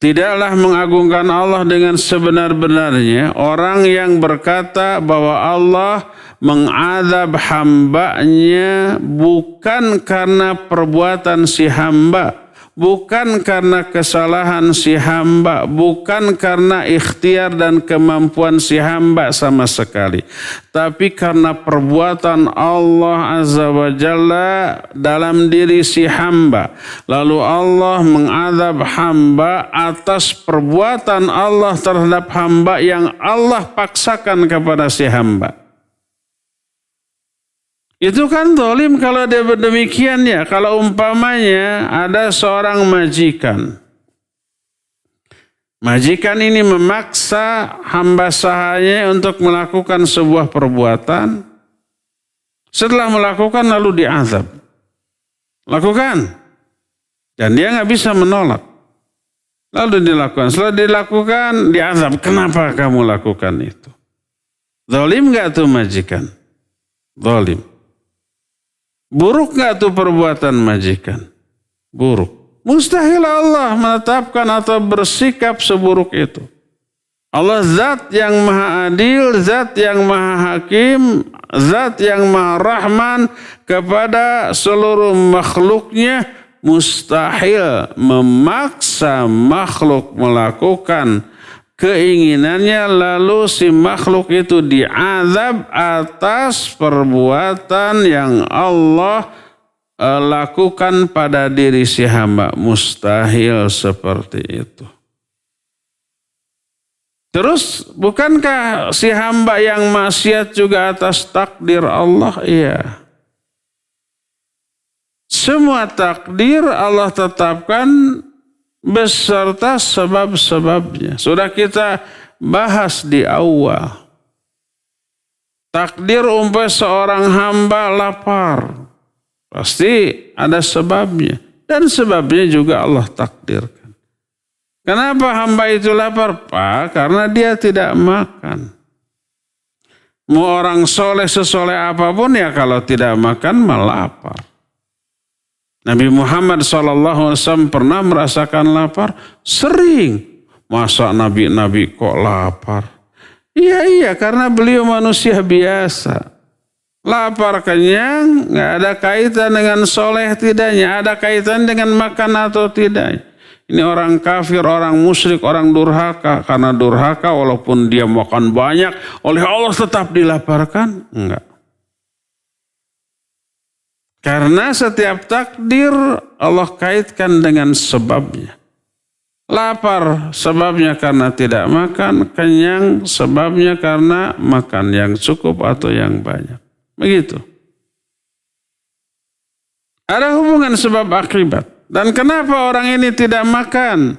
Tidaklah mengagungkan Allah dengan sebenar-benarnya orang yang berkata bahwa Allah mengadab hambanya bukan karena perbuatan si hamba, bukan karena kesalahan si hamba, bukan karena ikhtiar dan kemampuan si hamba sama sekali. Tapi karena perbuatan Allah Azza wa Jalla dalam diri si hamba. Lalu Allah mengadab hamba atas perbuatan Allah terhadap hamba yang Allah paksakan kepada si hamba. Itu kan zalim kalau dia demikian ya. Kalau umpamanya ada seorang majikan. Majikan ini memaksa hamba sahanya untuk melakukan sebuah perbuatan. Setelah melakukan lalu diazab. Lakukan. Dan dia nggak bisa menolak. Lalu dilakukan. Setelah dilakukan diazab. Kenapa kamu lakukan itu? Zalim nggak tuh majikan? Zalim. Buruk gak tuh perbuatan majikan? Buruk. Mustahil Allah menetapkan atau bersikap seburuk itu. Allah zat yang maha adil, zat yang maha hakim, zat yang maha rahman kepada seluruh makhluknya. Mustahil memaksa makhluk melakukan keinginannya lalu si makhluk itu diazab atas perbuatan yang Allah lakukan pada diri si hamba. Mustahil seperti itu. Terus bukankah si hamba yang maksiat juga atas takdir Allah? Iya. Semua takdir Allah tetapkan beserta sebab-sebabnya. Sudah kita bahas di awal. Takdir umpamanya seorang hamba lapar. Pasti ada sebabnya. Dan sebabnya juga Allah takdirkan. Kenapa hamba itu lapar? Pak, karena dia tidak makan. Mau orang soleh sesoleh apapun ya kalau tidak makan melapar. Nabi Muhammad SAW pernah merasakan lapar? Sering. Masa nabi-nabi kok lapar? Iya, karena beliau manusia biasa. Lapar kenyang, nggak ada kaitan dengan soleh tidaknya. Ada kaitan dengan makan atau tidaknya. Ini orang kafir, orang musyrik, orang durhaka. Karena durhaka walaupun dia makan banyak, oleh Allah tetap dilaparkan? Enggak. Karena setiap takdir Allah kaitkan dengan sebabnya. Lapar sebabnya karena tidak makan, kenyang sebabnya karena makan yang cukup atau yang banyak. Begitu. Ada hubungan sebab akibat. Dan kenapa orang ini tidak makan?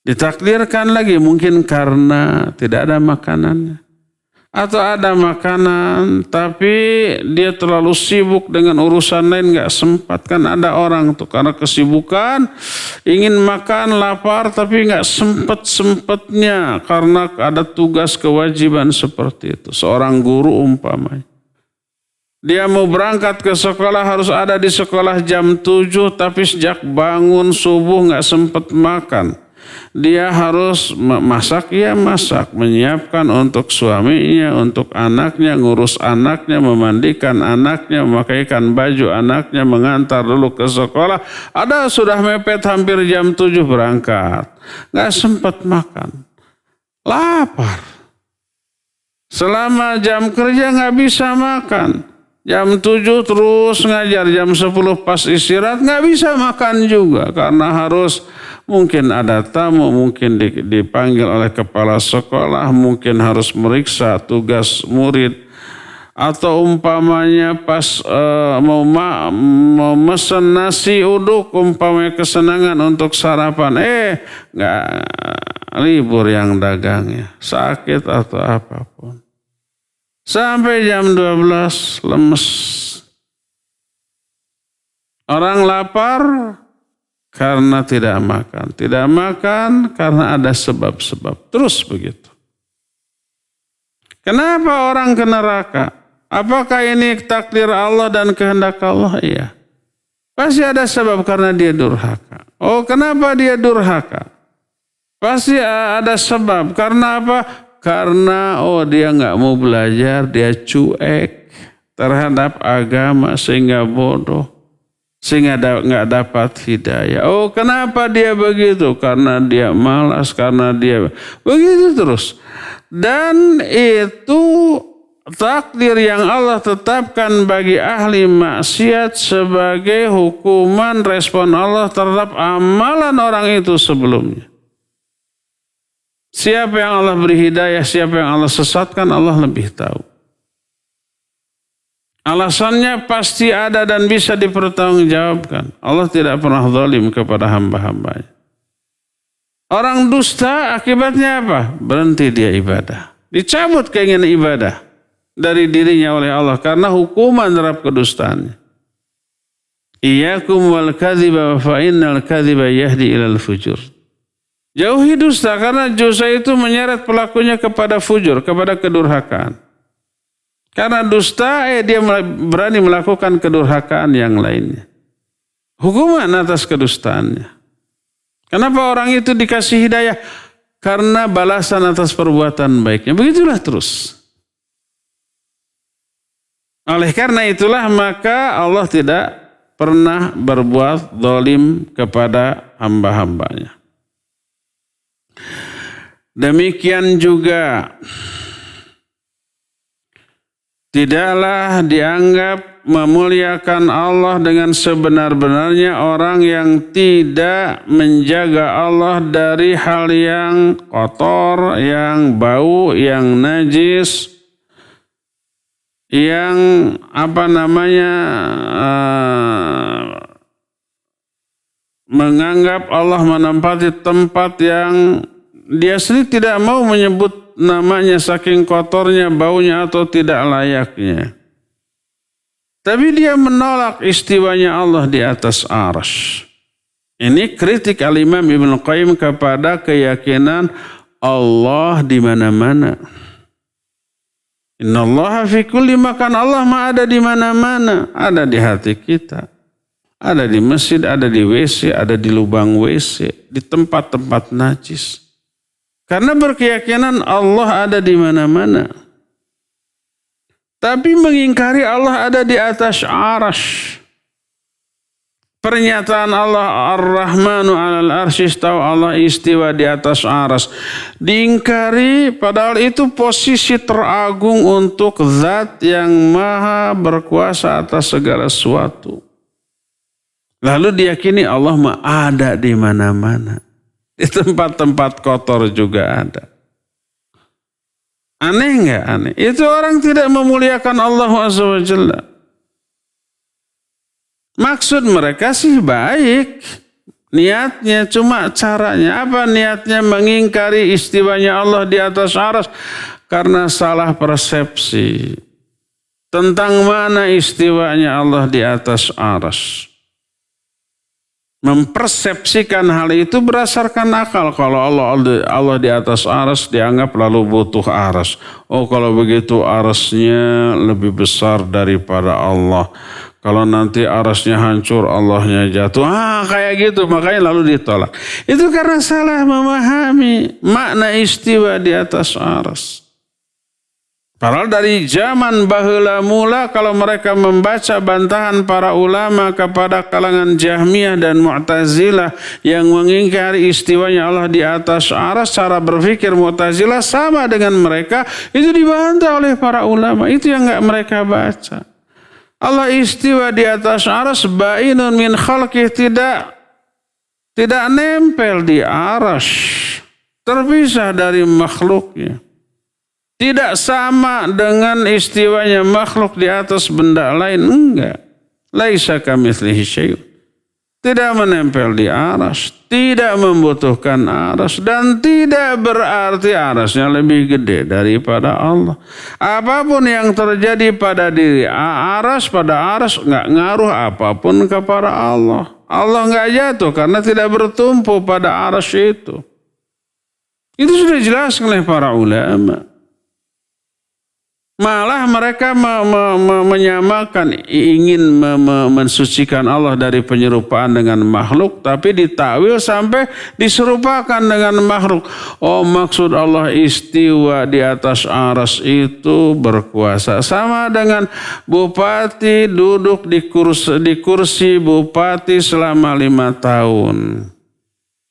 Ditakdirkan lagi mungkin karena tidak ada makanannya. Atau ada makanan tapi dia terlalu sibuk dengan urusan lain gak sempat. Kan ada orang tuh karena kesibukan ingin makan lapar tapi gak sempet-sempetnya karena ada tugas kewajiban seperti itu. Seorang guru umpamanya. Dia mau berangkat ke sekolah harus ada di sekolah jam 7 tapi sejak bangun subuh gak sempet makan. Dia harus masak, menyiapkan untuk suaminya, untuk anaknya, ngurus anaknya, memandikan anaknya, memakaikan baju anaknya, mengantar dulu ke sekolah. Ada sudah mepet hampir jam 7 berangkat. Gak sempat makan. Lapar. Selama jam kerja gak bisa makan. Jam 7 terus ngajar, jam 10 pas istirahat gak bisa makan juga. Karena harus mungkin ada tamu, mungkin dipanggil oleh kepala sekolah, mungkin harus meriksa tugas murid. Atau umpamanya pas mau mesen nasi uduk, umpamanya kesenangan untuk sarapan. Gak libur yang dagangnya, sakit atau apapun. Sampai jam 12 lemes. Orang lapar karena tidak makan. Tidak makan karena ada sebab-sebab. Terus begitu. Kenapa orang ke neraka? Apakah ini takdir Allah dan kehendak Allah? Iya. Pasti ada sebab karena dia durhaka. Oh, kenapa dia durhaka? Pasti ada sebab. Karena apa? Karena dia nggak mau belajar, dia cuek terhadap agama sehingga bodoh, sehingga nggak dapat hidayah. Oh, kenapa dia begitu? Karena dia malas, karena dia begitu terus. Dan itu takdir yang Allah tetapkan bagi ahli maksiat sebagai hukuman respon Allah terhadap amalan orang itu sebelumnya. Siapa yang Allah beri hidayah, siapa yang Allah sesatkan, Allah lebih tahu. Alasannya pasti ada dan bisa dipertanggungjawabkan. Allah tidak pernah zalim kepada hamba-hambanya. Orang dusta akibatnya apa? Berhenti dia ibadah. Dicabut keinginan ibadah dari dirinya oleh Allah karena hukuman terhadap kedustaannya. Iyyakum wal kadhiba fa innal kadhiba yahdi ilal fujur. Jauhi dusta karena dosa itu menyeret pelakunya kepada fujur, kepada kedurhakaan. Karena dusta dia berani melakukan kedurhakaan yang lainnya. Hukuman atas kedustaannya. Kenapa orang itu dikasih hidayah? Karena balasan atas perbuatan baiknya. Begitulah terus. Oleh karena itulah maka Allah tidak pernah berbuat zalim kepada hamba-hambanya. Demikian juga tidaklah dianggap memuliakan Allah dengan sebenar-benarnya orang yang tidak menjaga Allah dari hal yang kotor, yang bau, yang najis, yang menganggap Allah menempati tempat yang dia sendiri tidak mau menyebut namanya saking kotornya, baunya atau tidak layaknya. Tapi dia menolak istiwanya Allah di atas arsy. Ini kritik Al-Imam Ibnu Qayyim kepada keyakinan Allah di mana-mana. Innallaha fi kulli makan, Allah mah ada di mana-mana. Ada di hati kita. Ada di masjid, ada di WC, ada di lubang WC, di tempat-tempat najis. Karena berkeyakinan Allah ada di mana-mana. Tapi mengingkari Allah ada di atas arsy. Pernyataan Allah Ar-Rahmanu 'alal arsy istawa, Allah istiwa di atas arsy, diingkari padahal itu posisi teragung untuk zat yang maha berkuasa atas segala sesuatu. Lalu diyakini Allah mah ada di mana-mana. Di tempat-tempat kotor juga ada. Aneh enggak? Aneh. Itu orang tidak memuliakan Allah Azza wa Jalla. Maksud mereka sih baik. Niatnya, cuma caranya apa? Niatnya mengingkari istiwanya Allah di atas arsy karena salah persepsi tentang mana istiwanya Allah di atas arsy. Mempersepsikan hal itu berdasarkan akal. Kalau Allah di atas arsy dianggap lalu butuh arsy. Oh, kalau begitu arsy-nya lebih besar daripada Allah. Kalau nanti arsy-nya hancur, Allahnya jatuh. Kayak gitu, makanya lalu ditolak. Itu karena salah memahami makna istiwa di atas arsy. Padahal dari zaman baheula mula kalau mereka membaca bantahan para ulama kepada kalangan Jahmiyah dan Mu'tazilah yang mengingkari istiwanya Allah di atas arsy, cara berpikir Mu'tazilah sama dengan mereka, itu dibantah oleh para ulama. Itu yang enggak mereka baca. Allah istiwa di atas arsy bainun min khalqih, tidak nempel di arsy, terpisah dari makhluknya. Tidak sama dengan istiwanya makhluk di atas benda lain, enggak. Laisa kamitslihi syai'un. Tidak menempel di arsy, tidak membutuhkan arsy, dan tidak berarti arsy-nya lebih gede daripada Allah. Apapun yang terjadi pada diri arsy, pada arsy enggak ngaruh apapun kepada Allah. Allah enggak jatuh karena tidak bertumpu pada arsy itu. Itu sudah jelas oleh para ulama. Malah mereka menyamakan, ingin mensucikan Allah dari penyerupaan dengan makhluk, tapi ditakwil sampai diserupakan dengan makhluk. Oh, maksud Allah istiwa di atas arsy itu berkuasa. Sama dengan bupati duduk di kursi bupati selama 5 tahun.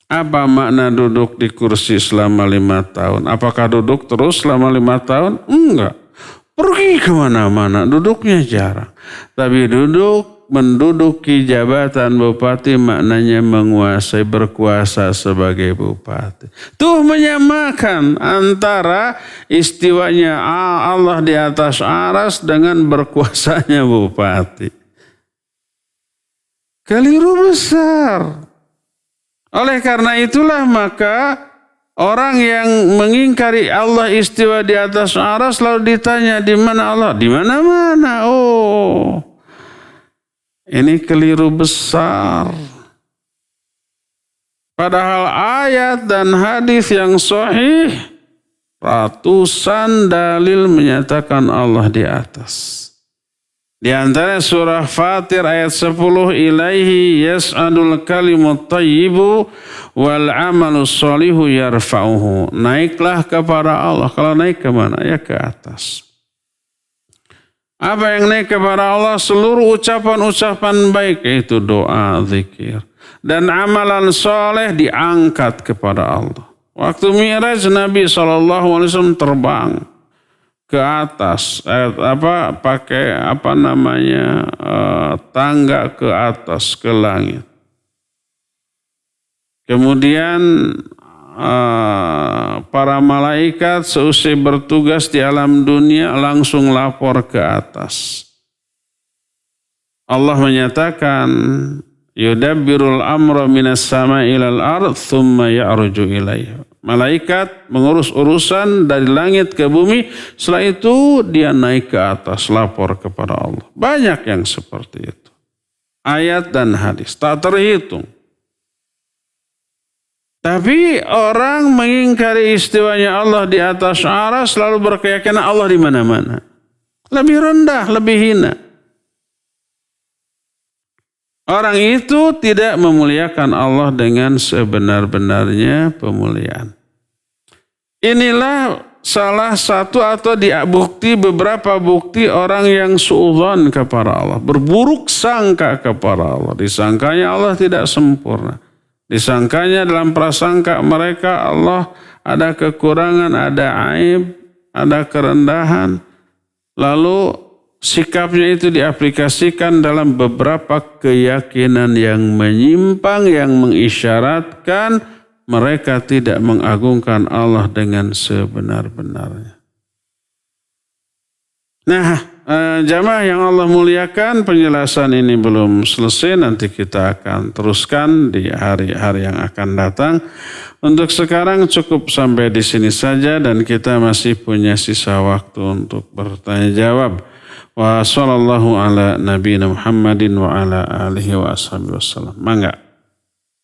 Apa makna duduk di kursi selama 5 tahun? Apakah duduk terus selama 5 tahun? Enggak. Pergi kemana-mana, duduknya jarang. Tapi menduduki jabatan bupati maknanya menguasai, berkuasa sebagai bupati. Tuh menyamakan antara istiwanya Allah di atas arsy dengan berkuasanya bupati. Keliru besar. Oleh karena itulah maka orang yang mengingkari Allah istiwa di atas arsy lalu ditanya di mana Allah? Di mana-mana. Oh, ini keliru besar. Padahal ayat dan hadis yang sahih, ratusan dalil menyatakan Allah di atas. Di antara surah Fatir ayat 10, ilaihi yas'adul kalimut thayyibu wal amalus sholihu yarfa'uhu. Naiklah kepada Allah. Kalau naik kemana? Ya ke atas. Apa yang naik kepada Allah? Seluruh ucapan-ucapan baik, yaitu doa, zikir. Dan amalan soleh diangkat kepada Allah. Waktu Mi'raj Nabi SAW terbang ke atas, pakai tangga ke atas ke langit. Kemudian para malaikat seusai bertugas di alam dunia langsung lapor ke atas. Allah menyatakan, yudabbirul amra minas sama'i ilal ard thumma ya'ruju ilaihi. Malaikat mengurus urusan dari langit ke bumi, setelah itu dia naik ke atas, lapor kepada Allah. Banyak yang seperti itu. Ayat dan hadis, tak terhitung. Tapi orang mengingkari istiwanya Allah di atas aras, lalu berkeyakinan Allah di mana-mana. Lebih rendah, lebih hina. Orang itu tidak memuliakan Allah dengan sebenar-benarnya pemuliaan. Inilah salah satu atau beberapa bukti orang yang suudzon kepada Allah. Berburuk sangka kepada Allah. Disangkanya Allah tidak sempurna. Disangkanya dalam prasangka mereka Allah ada kekurangan, ada aib, ada kerendahan. Lalu sikapnya itu diaplikasikan dalam beberapa keyakinan yang menyimpang, yang mengisyaratkan mereka tidak mengagungkan Allah dengan sebenar-benarnya. Nah, jamaah yang Allah muliakan, penjelasan ini belum selesai. Nanti kita akan teruskan di hari-hari yang akan datang. Untuk sekarang cukup sampai di sini saja dan kita masih punya sisa waktu untuk bertanya jawab. Wa sallallahu ala nabiyina Muhammadin wa ala alihi wa ashabihi wasallam. Mangga.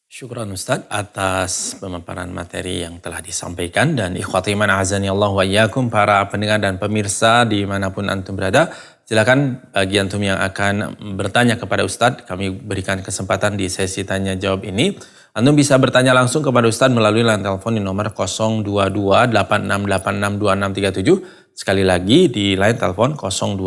Syukran Ustaz atas pemaparan materi yang telah disampaikan, dan ikhwati iman azani Allah wa iyyakum, para pendengar dan pemirsa dimanapun antum berada, silakan bagi antum yang akan bertanya kepada Ustaz, kami berikan kesempatan di sesi tanya jawab ini. Antum bisa bertanya langsung kepada Ustaz melalui line telepon di nomor 022 8686 2637. Sekali lagi di line telepon 022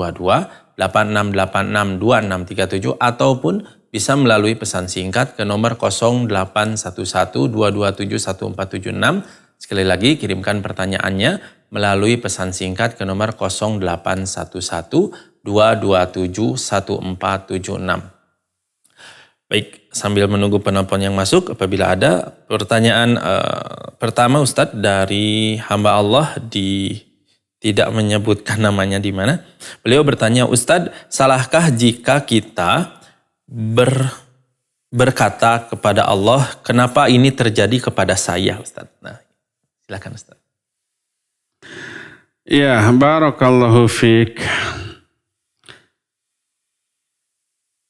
8686 2637 ataupun bisa melalui pesan singkat ke nomor 0811 227 1476. Sekali lagi kirimkan pertanyaannya melalui pesan singkat ke nomor 0811 227 1476. Baik, sambil menunggu penelpon yang masuk, apabila ada pertanyaan pertama Ustadz dari hamba Allah tidak menyebutkan namanya di mana. Beliau bertanya, Ustadz, salahkah jika kita berkata kepada Allah, kenapa ini terjadi kepada saya, Ustadz? Nah, silakan Ustadz. Ya, barakallahu fiik.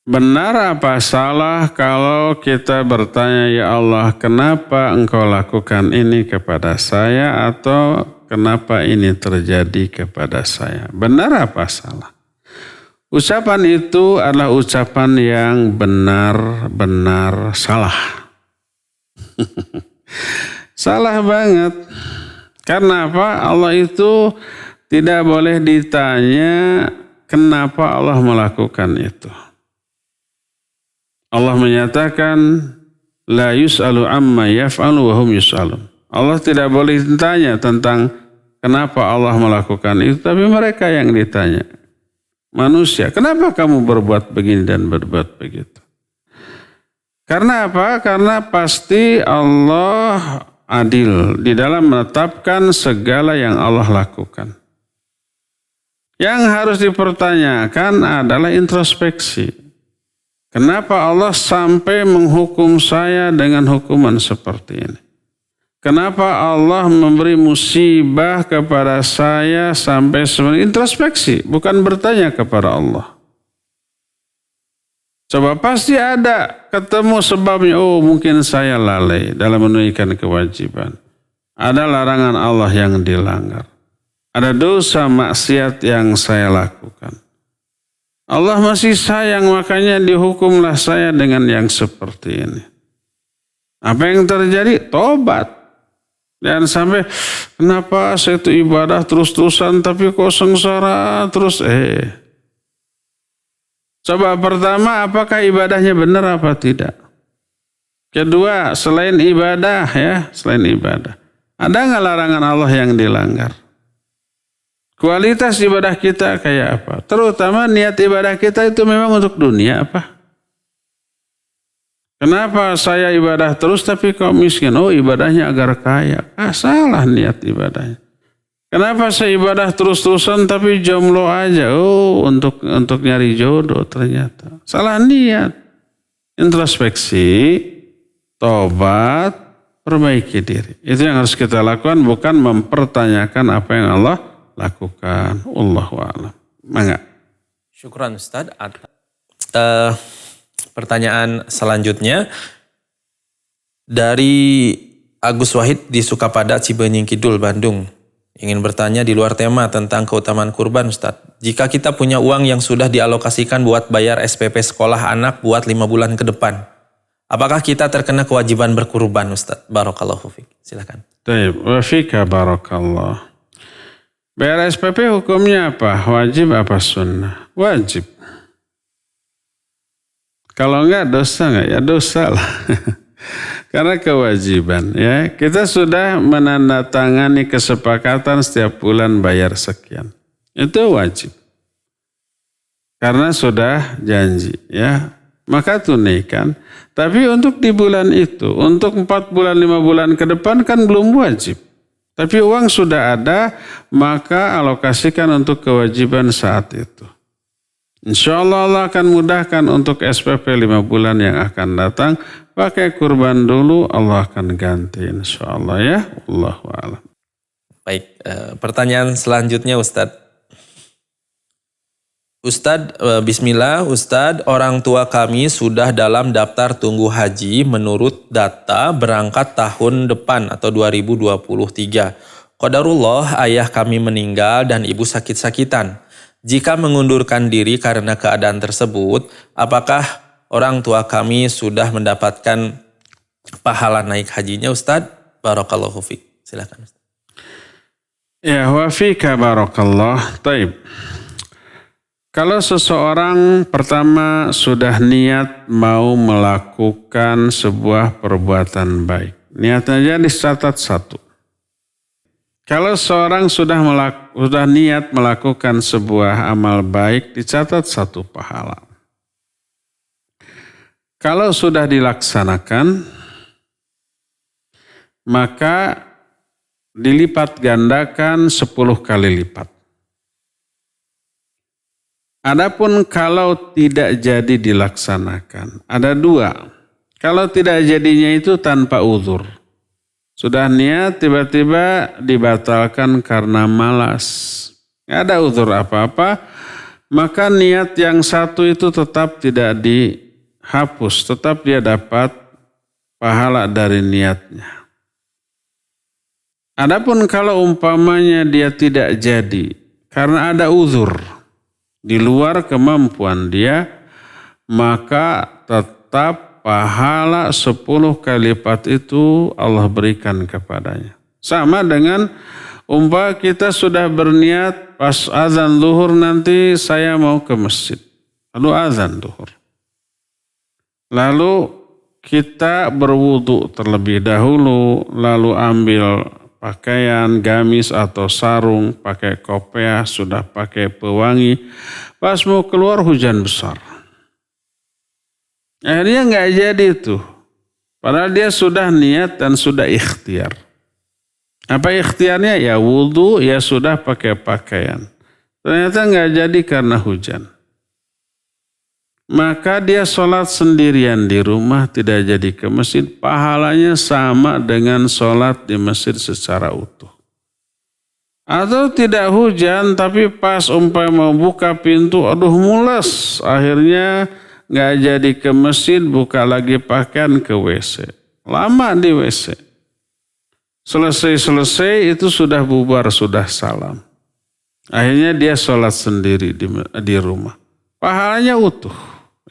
Benar apa salah kalau kita bertanya, ya Allah, kenapa engkau lakukan ini kepada saya, atau kenapa ini terjadi kepada saya? Benar apa salah? Ucapan itu adalah ucapan yang benar-benar salah. Salah banget. Karena apa? Allah itu tidak boleh ditanya kenapa Allah melakukan itu. Allah menyatakan la yus'alu amma yaf'alu wa hum yus'alun. Allah tidak boleh ditanya tentang kenapa Allah melakukan itu, tapi mereka yang ditanya. Manusia, kenapa kamu berbuat begini dan berbuat begitu? Karena apa? Karena pasti Allah adil di dalam menetapkan segala yang Allah lakukan. Yang harus dipertanyakan adalah introspeksi. Kenapa Allah sampai menghukum saya dengan hukuman seperti ini? Kenapa Allah memberi musibah kepada saya sampai seperti introspeksi, bukan bertanya kepada Allah. Coba pasti ada ketemu sebabnya, oh mungkin saya lalai dalam menunaikan kewajiban. Ada larangan Allah yang dilanggar. Ada dosa maksiat yang saya lakukan. Allah masih sayang, makanya dihukumlah saya dengan yang seperti ini. Apa yang terjadi? Tobat. Jangan sampai, kenapa saya itu ibadah terus-terusan tapi kok sengsara terus. Coba pertama, apakah ibadahnya benar apa tidak? Kedua, selain ibadah selain ibadah, ada nggak larangan Allah yang dilanggar? Kualitas ibadah kita kayak apa? Terutama niat ibadah kita itu memang untuk dunia apa? Kenapa saya ibadah terus tapi kok miskin? Oh, ibadahnya agar kaya. Salah niat ibadahnya. Kenapa saya ibadah terus-terusan tapi jomblo aja? Oh, untuk nyari jodoh ternyata. Salah niat. Introspeksi, tobat, perbaiki diri. Itu yang harus kita lakukan, bukan mempertanyakan apa yang Allah lakukan. Allahu a'lam. Mangga. Syukran Ustaz. Pertanyaan selanjutnya dari Agus Wahid di Sukapada, Cibenying Kidul, Bandung. Ingin bertanya di luar tema tentang keutamaan kurban Ustaz. Jika kita punya uang yang sudah dialokasikan buat bayar SPP sekolah anak buat 5 bulan ke depan, apakah kita terkena kewajiban berkurban Ustaz? Barakallahu fiik. Silakan. Baik, wa fika barakallah. Bayar SPP hukumnya apa? Wajib apa sunnah? Wajib. Kalau enggak dosa enggak? Ya dosa lah. Karena kewajiban ya. Kita sudah menandatangani kesepakatan setiap bulan bayar sekian. Itu wajib. Karena sudah janji ya. Maka tunaikan. Tapi untuk di bulan itu, untuk 4 bulan 5 bulan ke depan kan belum wajib. Tapi uang sudah ada, maka alokasikan untuk kewajiban saat itu. Insya Allah Allah akan mudahkan untuk SPP 5 bulan yang akan datang. Pakai kurban dulu, Allah akan ganti insya Allah ya. Allahu a'lam. Baik, pertanyaan selanjutnya Ustadz. Ustadz, bismillah Ustadz, orang tua kami sudah dalam daftar tunggu haji menurut data berangkat tahun depan atau 2023. Qadarullah ayah kami meninggal dan ibu sakit-sakitan. Jika mengundurkan diri karena keadaan tersebut, apakah orang tua kami sudah mendapatkan pahala naik hajinya Ustadz? Barakallahu fiik. Silakan Ustadz. Ya, wa fika barakallah. Taib. Kalau seseorang pertama sudah niat mau melakukan sebuah perbuatan baik, niatnya dicatat 1. Kalau seorang sudah niat melakukan sebuah amal baik, dicatat 1 pahala. Kalau sudah dilaksanakan, maka dilipat gandakan 10 kali lipat. Adapun kalau tidak jadi dilaksanakan, ada 2. Kalau tidak jadinya itu tanpa uzur. Sudah niat tiba-tiba dibatalkan karena malas. Nggak ada uzur apa-apa, maka niat yang 1 itu tetap tidak dihapus. Tetap dia dapat pahala dari niatnya. Adapun kalau umpamanya dia tidak jadi karena ada uzur di luar kemampuan dia, maka tetap pahala 10 kali lipat itu Allah berikan kepadanya. Sama dengan kita sudah berniat pas azan zuhur nanti saya mau ke masjid. Lalu azan zuhur. Lalu kita berwudu terlebih dahulu, lalu ambil pakaian gamis atau sarung, pakai kopiah, sudah pakai pewangi. Pas mau keluar hujan besar. Akhirnya nggak jadi itu. Padahal dia sudah niat dan sudah ikhtiar. Apa ikhtiarnya? Ya wudu, ya sudah pakai pakaian. Ternyata nggak jadi karena hujan. Maka dia sholat sendirian di rumah, tidak jadi ke masjid. Pahalanya sama dengan sholat di masjid secara utuh. Atau tidak hujan, tapi pas mau buka pintu, aduh mules. Akhirnya nggak jadi ke masjid, buka lagi pakaian ke WC. Lama di WC. Selesai itu sudah bubar, sudah salam. Akhirnya dia sholat sendiri di rumah. pahalanya utuh.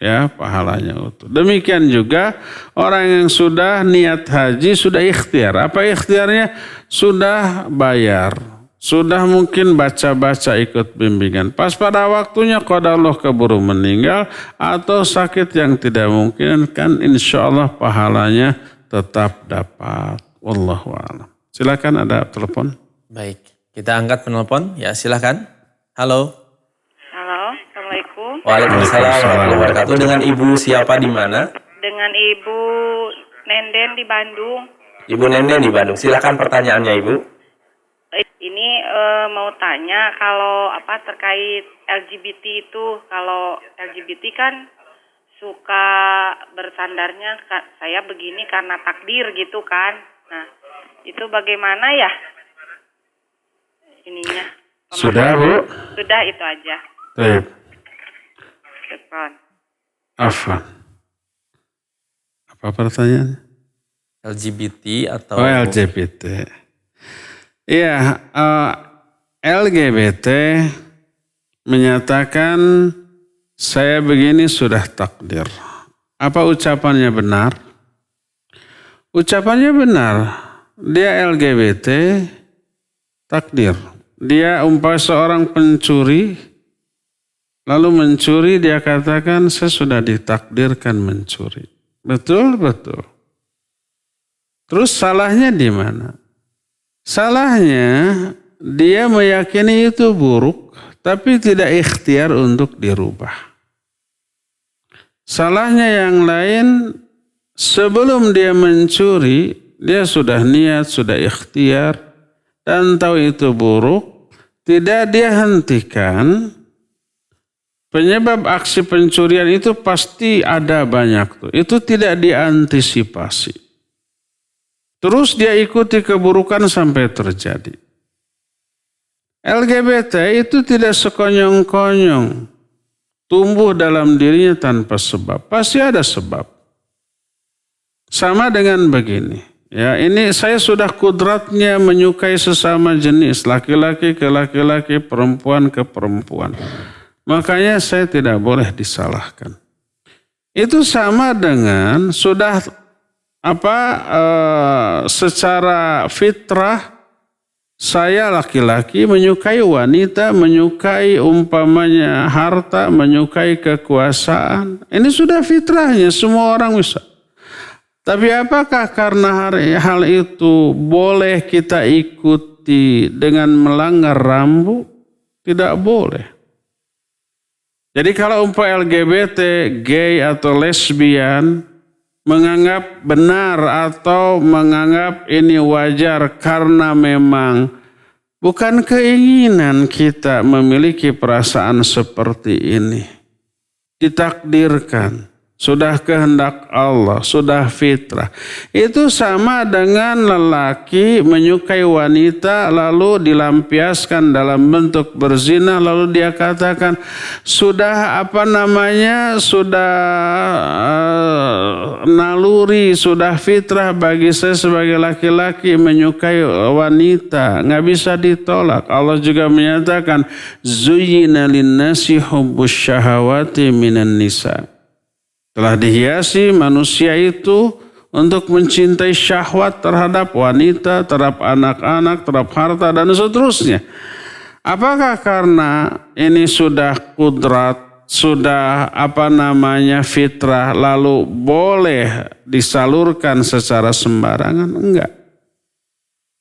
Ya, pahalanya utuh. Demikian juga orang yang sudah niat haji, sudah ikhtiar. Apa ikhtiarnya? Sudah bayar. Sudah mungkin baca-baca ikut bimbingan. Pas pada waktunya qadarullah keburu meninggal atau sakit yang tidak mungkin, kan insya Allah pahalanya tetap dapat. Wallahu a'lam. Silakan, ada telepon. Baik, kita angkat penelpon. Ya, silakan. Halo. Halo, Assalamualaikum. Waalaikumsalam warahmatullahi wabarakatuh. Dengan Ibu siapa di mana? Dengan Ibu Nenden di Bandung. Ibu Nenden di Bandung. Silakan pertanyaannya, Ibu. Ini mau tanya kalau terkait LGBT itu, kalau LGBT kan suka bersandarnya saya begini karena takdir gitu kan. Nah, itu bagaimana ya ininya? Sudah, Bu? Sudah, itu aja. Baik. Depan. Afwan. Apa pertanyaannya? LGBT atau Oh, LGBT. Iya, LGBT menyatakan saya begini sudah takdir. Apa ucapannya benar? Ucapannya benar. Dia LGBT, takdir. Dia umpama seorang pencuri, lalu mencuri dia katakan saya sudah ditakdirkan mencuri. Betul, betul. Terus salahnya di mana? Salahnya dia meyakini itu buruk, tapi tidak ikhtiar untuk dirubah. Salahnya yang lain, sebelum dia mencuri, dia sudah niat, sudah ikhtiar, dan tahu itu buruk, tidak dia hentikan. Penyebab aksi pencurian itu pasti ada banyak tuh. Itu tidak diantisipasi. Terus dia ikuti keburukan sampai terjadi. LGBT itu tidak sekonyong-konyong tumbuh dalam dirinya tanpa sebab. Pasti ada sebab. Sama dengan begini. Ya, ini saya sudah kudratnya menyukai sesama jenis, laki-laki ke laki-laki, perempuan ke perempuan. Makanya saya tidak boleh disalahkan. Itu sama dengan sudah secara fitrah saya laki-laki menyukai wanita, menyukai umpamanya harta, menyukai kekuasaan. Ini sudah fitrahnya, semua orang bisa. Tapi apakah karena hal itu boleh kita ikuti dengan melanggar rambu? Tidak boleh. Jadi kalau umpama LGBT, gay atau lesbian menganggap benar atau menganggap ini wajar karena memang bukan keinginan kita memiliki perasaan seperti ini. Ditakdirkan. Sudah kehendak Allah, sudah fitrah. Itu sama dengan lelaki menyukai wanita lalu dilampiaskan dalam bentuk berzina lalu dia katakan sudah sudah naluri, sudah fitrah bagi saya sebagai laki-laki menyukai wanita, nggak bisa ditolak. Allah juga menyatakan zuyyina linnasi hubbus syahawati minan nisa. Telah dihiasi manusia itu untuk mencintai syahwat terhadap wanita, terhadap anak-anak, terhadap harta dan seterusnya. Apakah karena ini sudah kudrat, sudah fitrah lalu boleh disalurkan secara sembarangan? Enggak.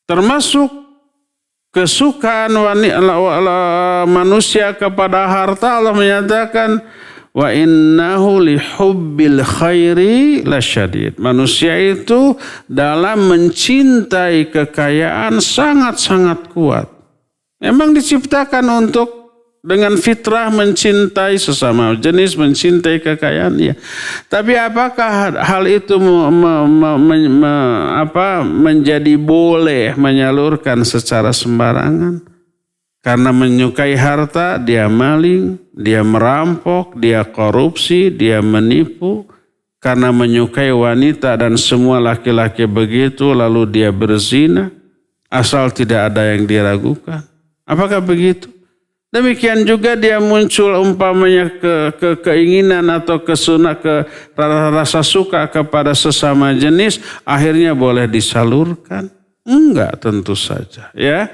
Termasuk kesukaan manusia kepada harta, Allah menyatakan wa innahu lihubbil khairi lasyadid. Manusia itu dalam mencintai kekayaan sangat-sangat kuat. Memang diciptakan untuk dengan fitrah mencintai sesama jenis, mencintai kekayaan ya. Tapi apakah hal itu menjadi boleh menyalurkan secara sembarangan? Karena menyukai harta, dia maling, dia merampok, dia korupsi, dia menipu. Karena menyukai wanita dan semua laki-laki begitu, lalu dia berzina, asal tidak ada yang diragukan. Apakah begitu? Demikian juga dia muncul umpamanya keinginan atau rasa suka kepada sesama jenis, akhirnya boleh disalurkan? Enggak, tentu saja, ya.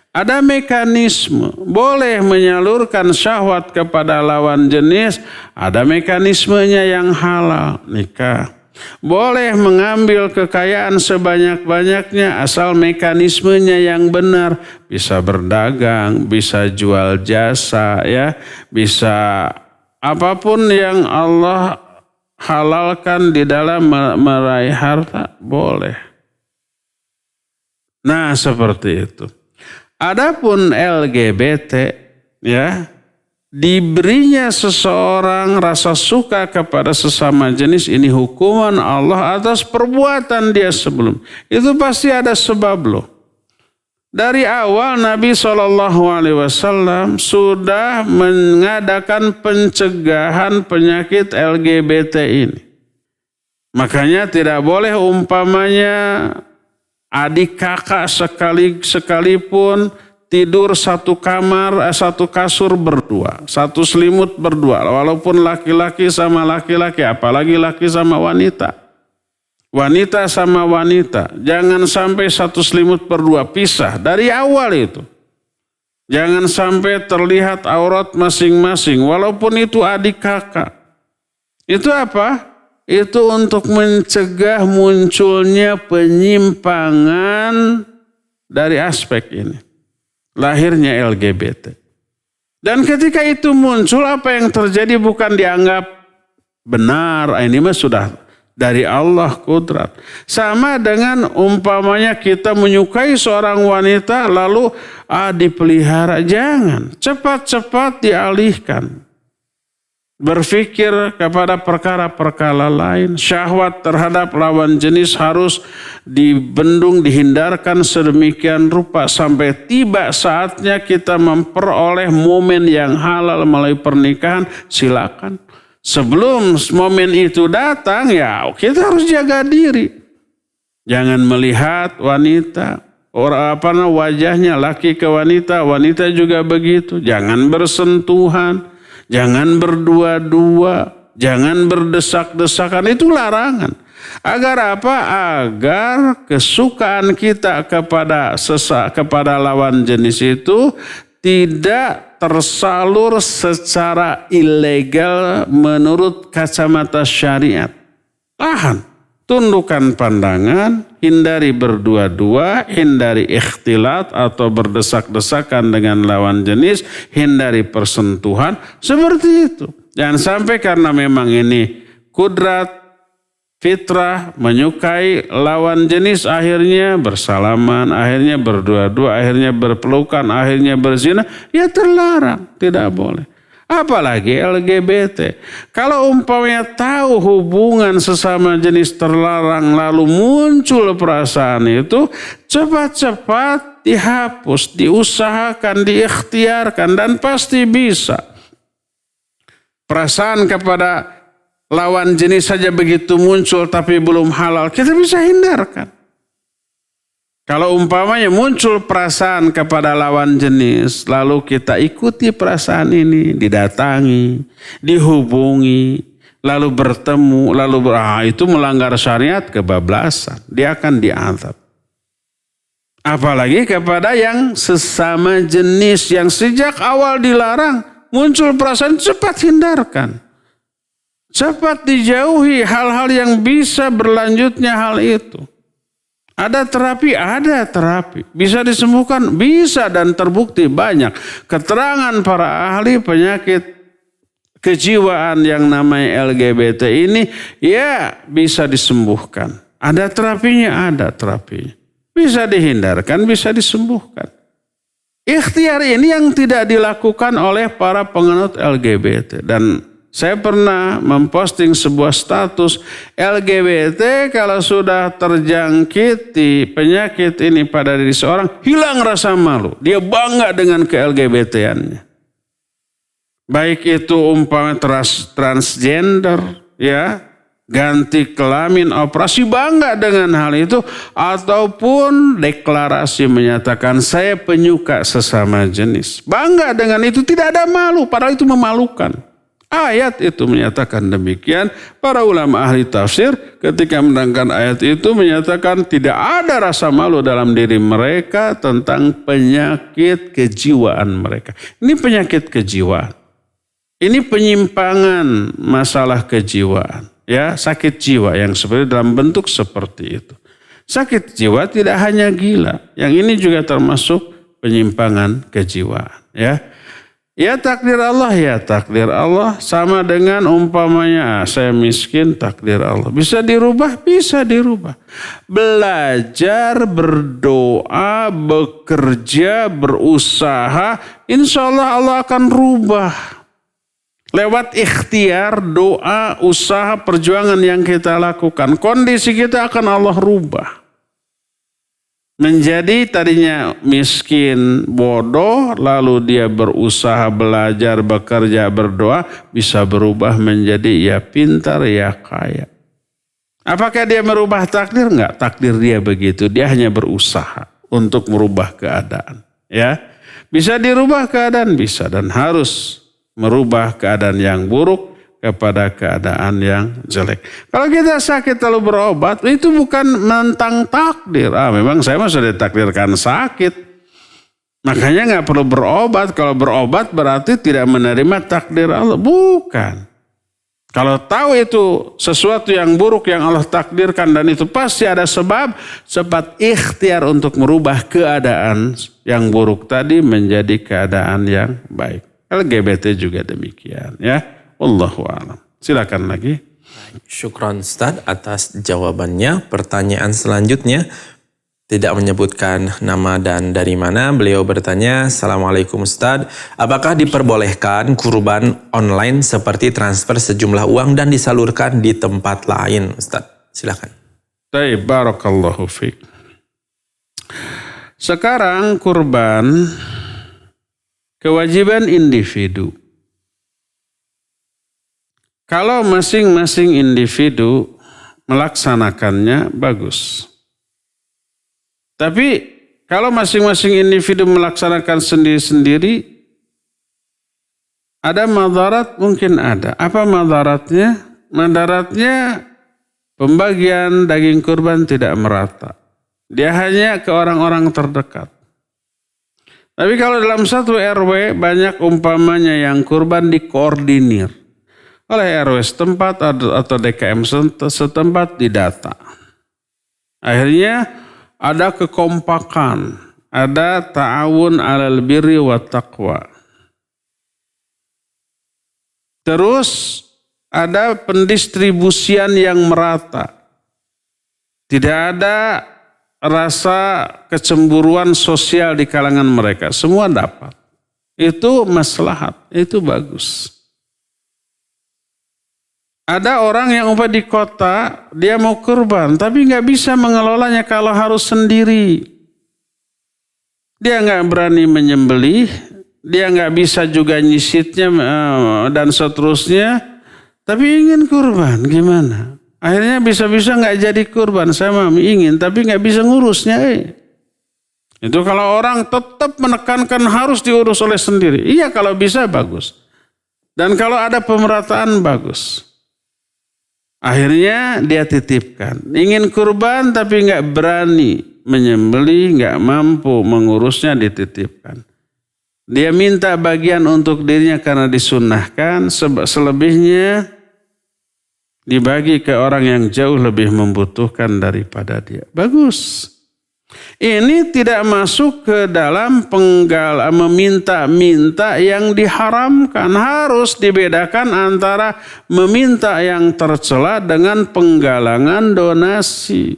Ada mekanisme, boleh menyalurkan syahwat kepada lawan jenis, ada mekanismenya yang halal, nikah. Boleh mengambil kekayaan sebanyak-banyaknya asal mekanismenya yang benar. Bisa berdagang, bisa jual jasa, ya, bisa apapun yang Allah halalkan di dalam meraih harta, boleh. Nah, seperti itu. Adapun LGBT, ya, diberinya seseorang rasa suka kepada sesama jenis, ini hukuman Allah atas perbuatan dia sebelum. Itu pasti ada sebab loh. Dari awal Nabi SAW sudah mengadakan pencegahan penyakit LGBT ini. Makanya tidak boleh umpamanya adik kakak sekalipun tidur satu kamar, satu kasur berdua, satu selimut berdua. Walaupun laki-laki sama laki-laki, apalagi laki sama wanita. Wanita sama wanita. Jangan sampai satu selimut berdua, pisah dari awal itu. Jangan sampai terlihat aurat masing-masing, walaupun itu adik kakak. Itu apa? Itu untuk mencegah munculnya penyimpangan dari aspek ini. Lahirnya LGBT. Dan ketika itu muncul, apa yang terjadi bukan dianggap benar. Ini mah sudah dari Allah kudrat. Sama dengan umpamanya kita menyukai seorang wanita lalu dipelihara. Jangan. Cepat-cepat dialihkan. Berpikir kepada perkara-perkara lain. Syahwat terhadap lawan jenis harus dibendung, dihindarkan sedemikian rupa sampai tiba saatnya kita memperoleh momen yang halal melalui pernikahan. Silakan. Sebelum momen itu datang, ya kita harus jaga diri. Jangan melihat wanita, wajahnya laki ke wanita, wanita juga begitu. Jangan bersentuhan. Jangan berdua-dua, jangan berdesak-desakan, itu larangan. Agar apa? Agar kesukaan kita kepada lawan jenis itu tidak tersalur secara ilegal menurut kacamata syariat. Tahan, tundukkan pandangan, hindari berdua-dua, hindari ikhtilat atau berdesak-desakan dengan lawan jenis, hindari persentuhan, seperti itu. Jangan sampai karena memang ini kudrat, fitrah, menyukai lawan jenis, akhirnya bersalaman, akhirnya berdua-dua, akhirnya berpelukan, akhirnya berzina, ya terlarang, tidak boleh. Apalagi LGBT. Kalau umpamanya tahu hubungan sesama jenis terlarang lalu muncul perasaan itu, cepat-cepat dihapus, diusahakan, diikhtiarkan, dan pasti bisa. Perasaan kepada lawan jenis saja begitu muncul tapi belum halal, kita bisa hindarkan. Kalau umpamanya muncul perasaan kepada lawan jenis, lalu kita ikuti perasaan ini, didatangi, dihubungi, lalu bertemu, itu melanggar syariat, kebablasan. Dia akan diazab. Apalagi kepada yang sesama jenis, yang sejak awal dilarang, muncul perasaan, cepat hindarkan. Cepat dijauhi hal-hal yang bisa berlanjutnya hal itu. Ada terapi, bisa disembuhkan, bisa, dan terbukti banyak. Keterangan para ahli penyakit kejiwaan yang namanya LGBT ini, ya bisa disembuhkan. Ada terapinya, bisa dihindarkan, bisa disembuhkan. Ikhtiar ini yang tidak dilakukan oleh para penganut LGBT. Dan saya pernah memposting sebuah status, LGBT kalau sudah terjangkiti penyakit ini pada diri seorang, hilang rasa malu. Dia bangga dengan ke-LGBT-annya. Baik itu umpamanya transgender, ya, ganti kelamin, operasi, bangga dengan hal itu, ataupun deklarasi menyatakan saya penyuka sesama jenis. Bangga dengan itu, tidak ada malu, padahal itu memalukan. Ayat itu menyatakan demikian. Para ulama ahli tafsir ketika menerangkan ayat itu menyatakan tidak ada rasa malu dalam diri mereka tentang penyakit kejiwaan mereka. Ini penyakit kejiwaan. Ini penyimpangan masalah kejiwaan. Ya, sakit jiwa yang seperti dalam bentuk seperti itu. Sakit jiwa tidak hanya gila, yang ini juga termasuk penyimpangan kejiwaan. Ya takdir Allah, ya takdir Allah, sama dengan umpamanya saya miskin, takdir Allah. Bisa dirubah, bisa dirubah. Belajar, berdoa, bekerja, berusaha, insya Allah Allah akan rubah. Lewat ikhtiar, doa, usaha, perjuangan yang kita lakukan. Kondisi kita akan Allah rubah. Menjadi tadinya miskin, bodoh, lalu dia berusaha, belajar, bekerja, berdoa, bisa berubah menjadi ya pintar, ya kaya. Apakah dia merubah takdir? Enggak, takdir dia begitu. Dia hanya berusaha untuk merubah keadaan. Ya, bisa dirubah keadaan, bisa dan harus merubah keadaan yang buruk kepada keadaan yang jelek. Kalau kita sakit lalu berobat, itu bukan menentang takdir. Memang saya mah sudah ditakdirkan sakit. Makanya nggak perlu berobat. Kalau berobat berarti tidak menerima takdir Allah. Bukan. Kalau tahu itu sesuatu yang buruk yang Allah takdirkan dan itu pasti ada sebab, cepat ikhtiar untuk merubah keadaan yang buruk tadi menjadi keadaan yang baik. LGBT juga demikian, ya. Wallahu a'lam. Silakan lagi. Syukran Ustaz atas jawabannya. Pertanyaan selanjutnya tidak menyebutkan nama dan dari mana. Beliau bertanya, Assalamualaikum Ustaz, apakah diperbolehkan kurban online seperti transfer sejumlah uang dan disalurkan di tempat lain, Ustaz? Silakan. Baik, barakallahu fiik. Sekarang kurban kewajiban individu. Kalau masing-masing individu melaksanakannya bagus. Tapi kalau masing-masing individu melaksanakan sendiri-sendiri, ada madarat, mungkin ada. Apa madaratnya? Madaratnya pembagian daging kurban tidak merata. Dia hanya ke orang-orang terdekat. Tapi kalau dalam satu RW banyak umpamanya yang kurban dikoordinir oleh RW setempat atau DKM setempat didata. Akhirnya ada kekompakan, ada ta'awun 'alal birri wa taqwa. Terus ada pendistribusian yang merata. Tidak ada rasa kecemburuan sosial di kalangan mereka. Semua dapat. Itu maslahat, itu bagus. Ada orang yang umpah di kota, dia mau kurban, tapi nggak bisa mengelolanya kalau harus sendiri. Dia nggak berani menyembelih, dia nggak bisa juga nyisitnya dan seterusnya, tapi ingin kurban, gimana? Akhirnya bisa-bisa nggak jadi kurban, saya ingin tapi nggak bisa ngurusnya. Itu kalau orang tetap menekankan harus diurus oleh sendiri. Iya kalau bisa bagus. Dan kalau ada pemerataan bagus. Akhirnya dia titipkan. Ingin kurban tapi nggak berani menyembelih, nggak mampu mengurusnya, dititipkan. Dia minta bagian untuk dirinya karena disunnahkan, selebihnya dibagi ke orang yang jauh lebih membutuhkan daripada dia. Bagus. Ini tidak masuk ke dalam meminta-minta yang diharamkan. Harus dibedakan antara meminta yang tercela dengan penggalangan donasi.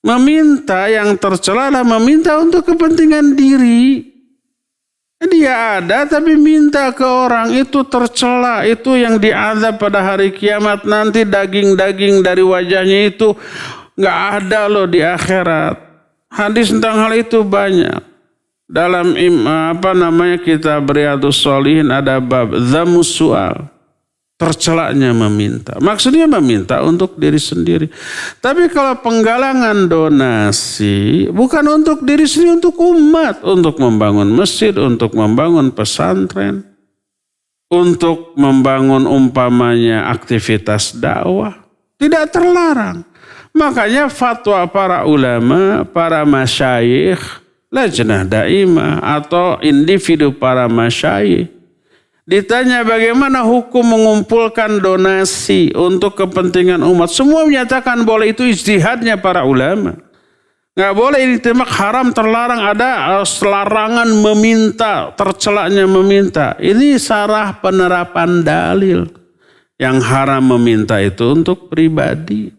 Meminta yang tercela adalah meminta untuk kepentingan diri. Dia ada tapi minta ke orang, itu tercela, itu yang diazab pada hari kiamat nanti. Daging-daging dari wajahnya itu nggak ada loh di akhirat. Hadis tentang hal itu banyak. Dalam kitab Riyadhus Shalihin ada bab Dzamus Su'al. tercelaknya meminta. Maksudnya meminta untuk diri sendiri. Tapi kalau penggalangan donasi bukan untuk diri sendiri, untuk umat, untuk membangun masjid, untuk membangun pesantren, untuk membangun umpamanya aktivitas dakwah, tidak terlarang. Makanya fatwa para ulama, para masyayikh, lajnah daimah atau individu para masyayikh ditanya bagaimana hukum mengumpulkan donasi untuk kepentingan umat. Semua menyatakan boleh, itu ijtihadnya para ulama. Nggak boleh diterima, haram, terlarang, ada larangan meminta, tercelaknya meminta. Ini sarah penerapan dalil. Yang haram meminta itu untuk pribadi.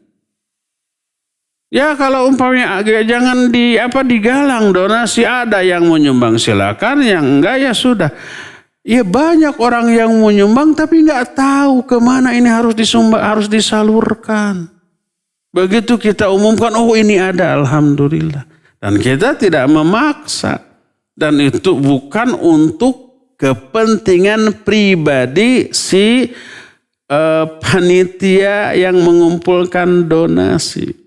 Ya kalau umpamanya jangan digalang donasi, ada yang mau nyumbang silakan, yang enggak ya sudah. Ya banyak orang yang mau nyumbang tapi nggak tahu kemana ini harus disumbang, harus disalurkan. Begitu kita umumkan, oh ini ada, alhamdulillah. Dan kita tidak memaksa. Dan itu bukan untuk kepentingan pribadi si panitia yang mengumpulkan donasi.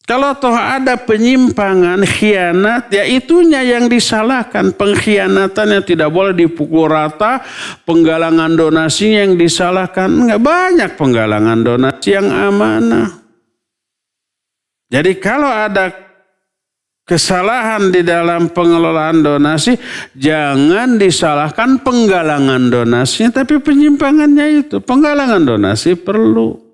Kalau toh ada penyimpangan, khianat, ya itunya yang disalahkan. Pengkhianatannya tidak boleh dipukul rata, penggalangan donasinya yang disalahkan. Enggak, banyak penggalangan donasi yang amanah. Jadi kalau ada kesalahan di dalam pengelolaan donasi, jangan disalahkan penggalangan donasinya, tapi penyimpangannya itu. Penggalangan donasi perlu.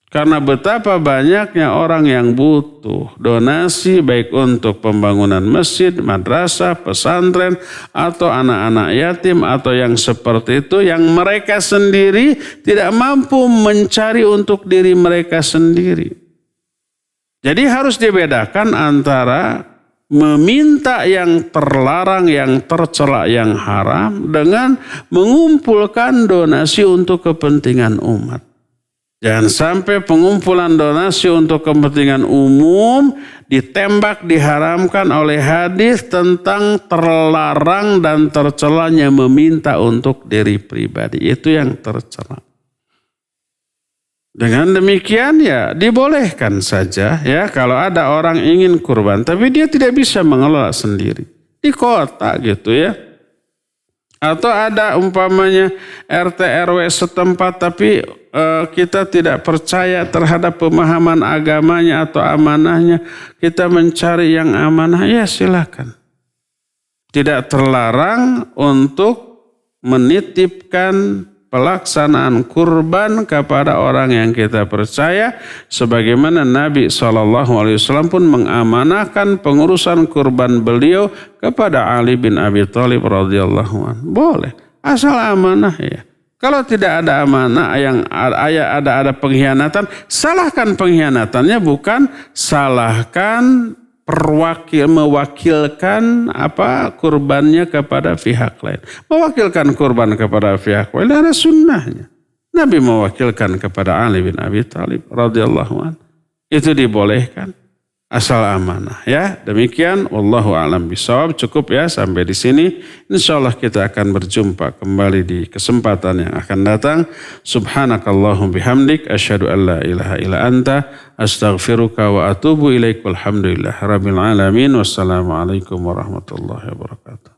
Karena betapa banyaknya orang yang butuh donasi baik untuk pembangunan masjid, madrasah, pesantren, atau anak-anak yatim atau yang seperti itu yang mereka sendiri tidak mampu mencari untuk diri mereka sendiri. Jadi harus dibedakan antara meminta yang terlarang, yang tercela, yang haram dengan mengumpulkan donasi untuk kepentingan umat. Jangan sampai pengumpulan donasi untuk kepentingan umum ditembak, diharamkan oleh hadis tentang terlarang dan tercelanya meminta untuk diri pribadi. Itu yang tercela. Dengan demikian ya dibolehkan saja ya kalau ada orang ingin kurban tapi dia tidak bisa mengelola sendiri. Di kota gitu ya. Atau ada umpamanya RT RW setempat tapi kita tidak percaya terhadap pemahaman agamanya atau amanahnya. Kita mencari yang amanah, ya silakan. Tidak terlarang untuk menitipkan pelaksanaan kurban kepada orang yang kita percaya. Sebagaimana Nabi SAW pun mengamanahkan pengurusan kurban beliau kepada Ali bin Abi Thalib radhiyallahu anhu. Boleh, asal amanah ya. Kalau tidak ada amanah, yang ada pengkhianatan, salahkan pengkhianatannya, bukan salahkan mewakilkan kurbannya kepada pihak lain. Mewakilkan kurban kepada pihak lain ada sunnahnya. Nabi mewakilkan kepada Ali bin Abi Thalib radhiyallahu anhu. Itu dibolehkan. Asal amanah ya. Demikian wallahu a'lam bishawab. Cukup ya sampai di sini. Insyaallah kita akan berjumpa kembali di kesempatan yang akan datang. Subhanakallahum bihamdik asyhadu an la ilaha illa anta astaghfiruka wa atubu ilaik. Walhamdulillah rabbil alamin. Wassalamualaikum warahmatullahi wabarakatuh.